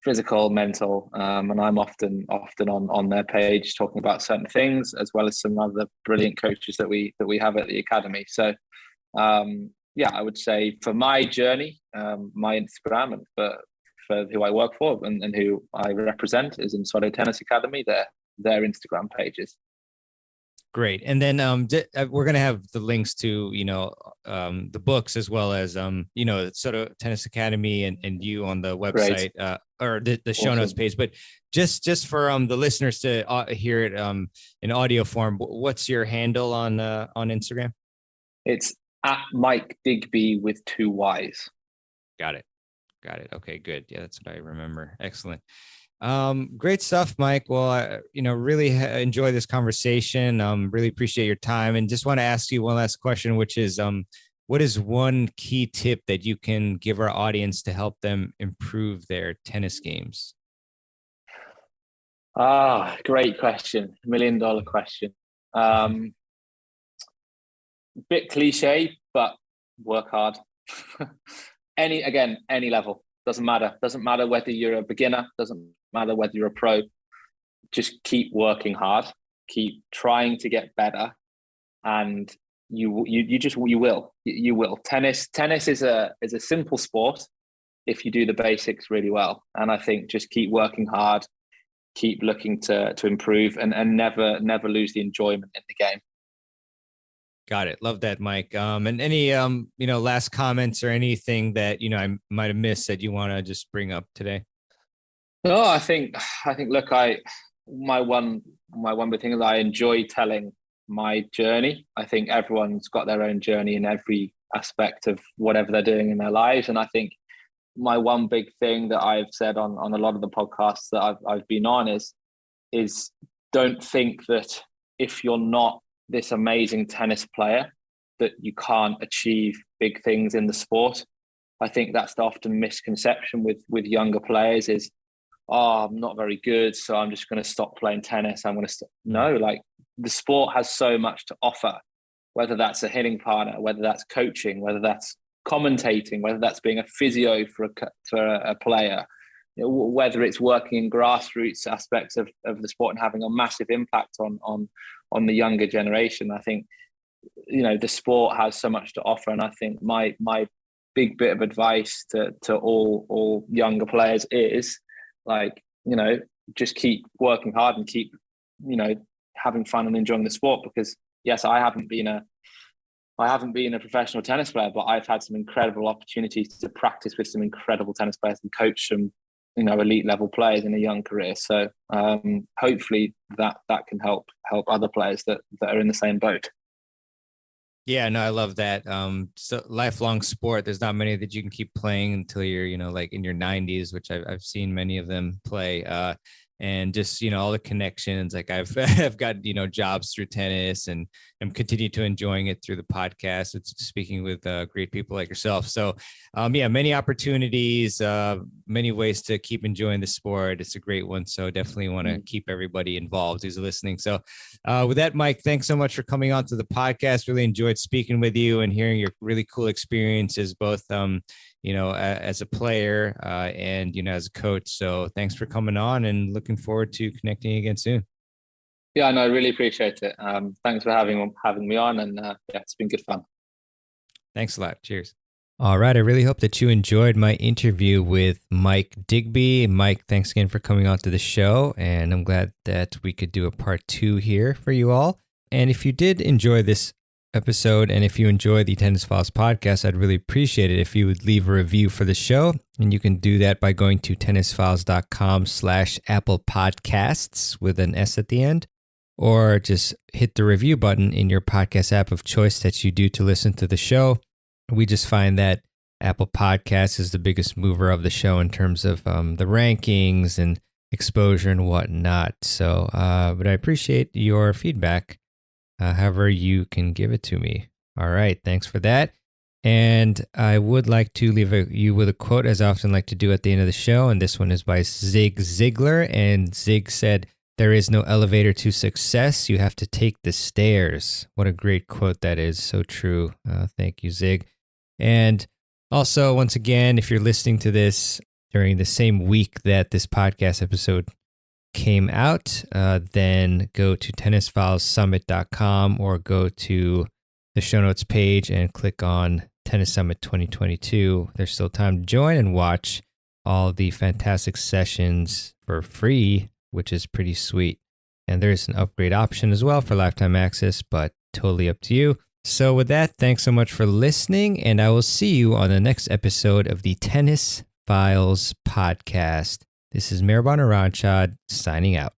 physical, mental, and I'm often on their page talking about certain things, as well as some other brilliant coaches that we have at the academy. So I would say for my journey, my Instagram, and for who I work for and who I represent is in Soto Tennis Academy, their Instagram pages. Great. And then we're going to have the links to, the books, as well as, Soto Tennis Academy and you on the website or the show notes page. But just for the listeners to hear it in audio form, what's your handle on Instagram? It's at Mike Digby with 2 Y's. Got it. Okay, good. Yeah, that's what I remember. Excellent. Great stuff, Mike. Well, I, really enjoy this conversation. Really appreciate your time, and just want to ask you one last question, which is, what is one key tip that you can give our audience to help them improve their tennis games? Great question. $1 million question. Bit cliche, but work hard. Any level. Doesn't matter whether you're a beginner, doesn't matter whether you're a pro. Just keep working hard, keep trying to get better, and you will. Tennis is a simple sport if you do the basics really well. And I think just keep working hard, keep looking to improve, and never lose the enjoyment in the game. Got it. Love that, Mike. And any, last comments or anything that, I might have missed that you want to just bring up today? No, I think, look, my one big thing is I enjoy telling my journey. I think everyone's got their own journey in every aspect of whatever they're doing in their lives. And I think my one big thing that I've said on a lot of the podcasts that I've been on is don't think that if you're not this amazing tennis player that you can't achieve big things in the sport. I think that's the often misconception with younger players is, oh, I'm not very good, so I'm just going to stop playing tennis. I'm going to stop. No, like the sport has so much to offer, whether that's a hitting partner, whether that's coaching, whether that's commentating, whether that's being a physio for a player, whether it's working in grassroots aspects of the sport and having a massive impact on the younger generation. I think, the sport has so much to offer. And I think my big bit of advice to all younger players is like, just keep working hard and keep, having fun and enjoying the sport. Because yes, I haven't been a professional tennis player, but I've had some incredible opportunities to practice with some incredible tennis players and coach some, elite level players in a young career. So hopefully that can help other players that are in the same boat. Yeah, no, I love that. So lifelong sport. There's not many that you can keep playing until you're, like in your 90s, which I've seen many of them play. And just, all the connections, like I've got, jobs through tennis, and I'm continuing to enjoying it through the podcast. It's speaking with great people like yourself. So many opportunities, many ways to keep enjoying the sport. It's a great one. So definitely want to keep everybody involved who's listening. So with that, Mike, thanks so much for coming on to the podcast. Really enjoyed speaking with you and hearing your really cool experiences, both as a player and, as a coach. So thanks for coming on, and looking forward to connecting again soon. Yeah, no, I really appreciate it. Thanks for having me on, and it's been good fun. Thanks a lot. Cheers. All right. I really hope that you enjoyed my interview with Mike Digby. Mike, thanks again for coming on to the show, and I'm glad that we could do a part 2 here for you all. And if you did enjoy this episode, and if you enjoy the Tennis Files podcast, I'd really appreciate it if you would leave a review for the show. And you can do that by going to tennisfiles.com/Apple Podcasts with an S at the end, or just hit the review button in your podcast app of choice that you do to listen to the show. We just find that Apple Podcasts is the biggest mover of the show in terms of the rankings and exposure and whatnot. So, but I appreciate your feedback. However you can give it to me. All right, thanks for that. And I would like to leave you with a quote, as I often like to do at the end of the show. And this one is by Zig Ziglar. And Zig said, "There is no elevator to success. You have to take the stairs." What a great quote that is. So true. Thank you, Zig. And also, once again, if you're listening to this during the same week that this podcast episode came out, then go to tennisfilesummit.com or go to the show notes page and click on Tennis Summit 2022. There's still time to join and watch all the fantastic sessions for free, which is pretty sweet. And there's an upgrade option as well for lifetime access, but totally up to you. So with that, thanks so much for listening, and I will see you on the next episode of the Tennis Files podcast. This is Mirban Aranchad signing out.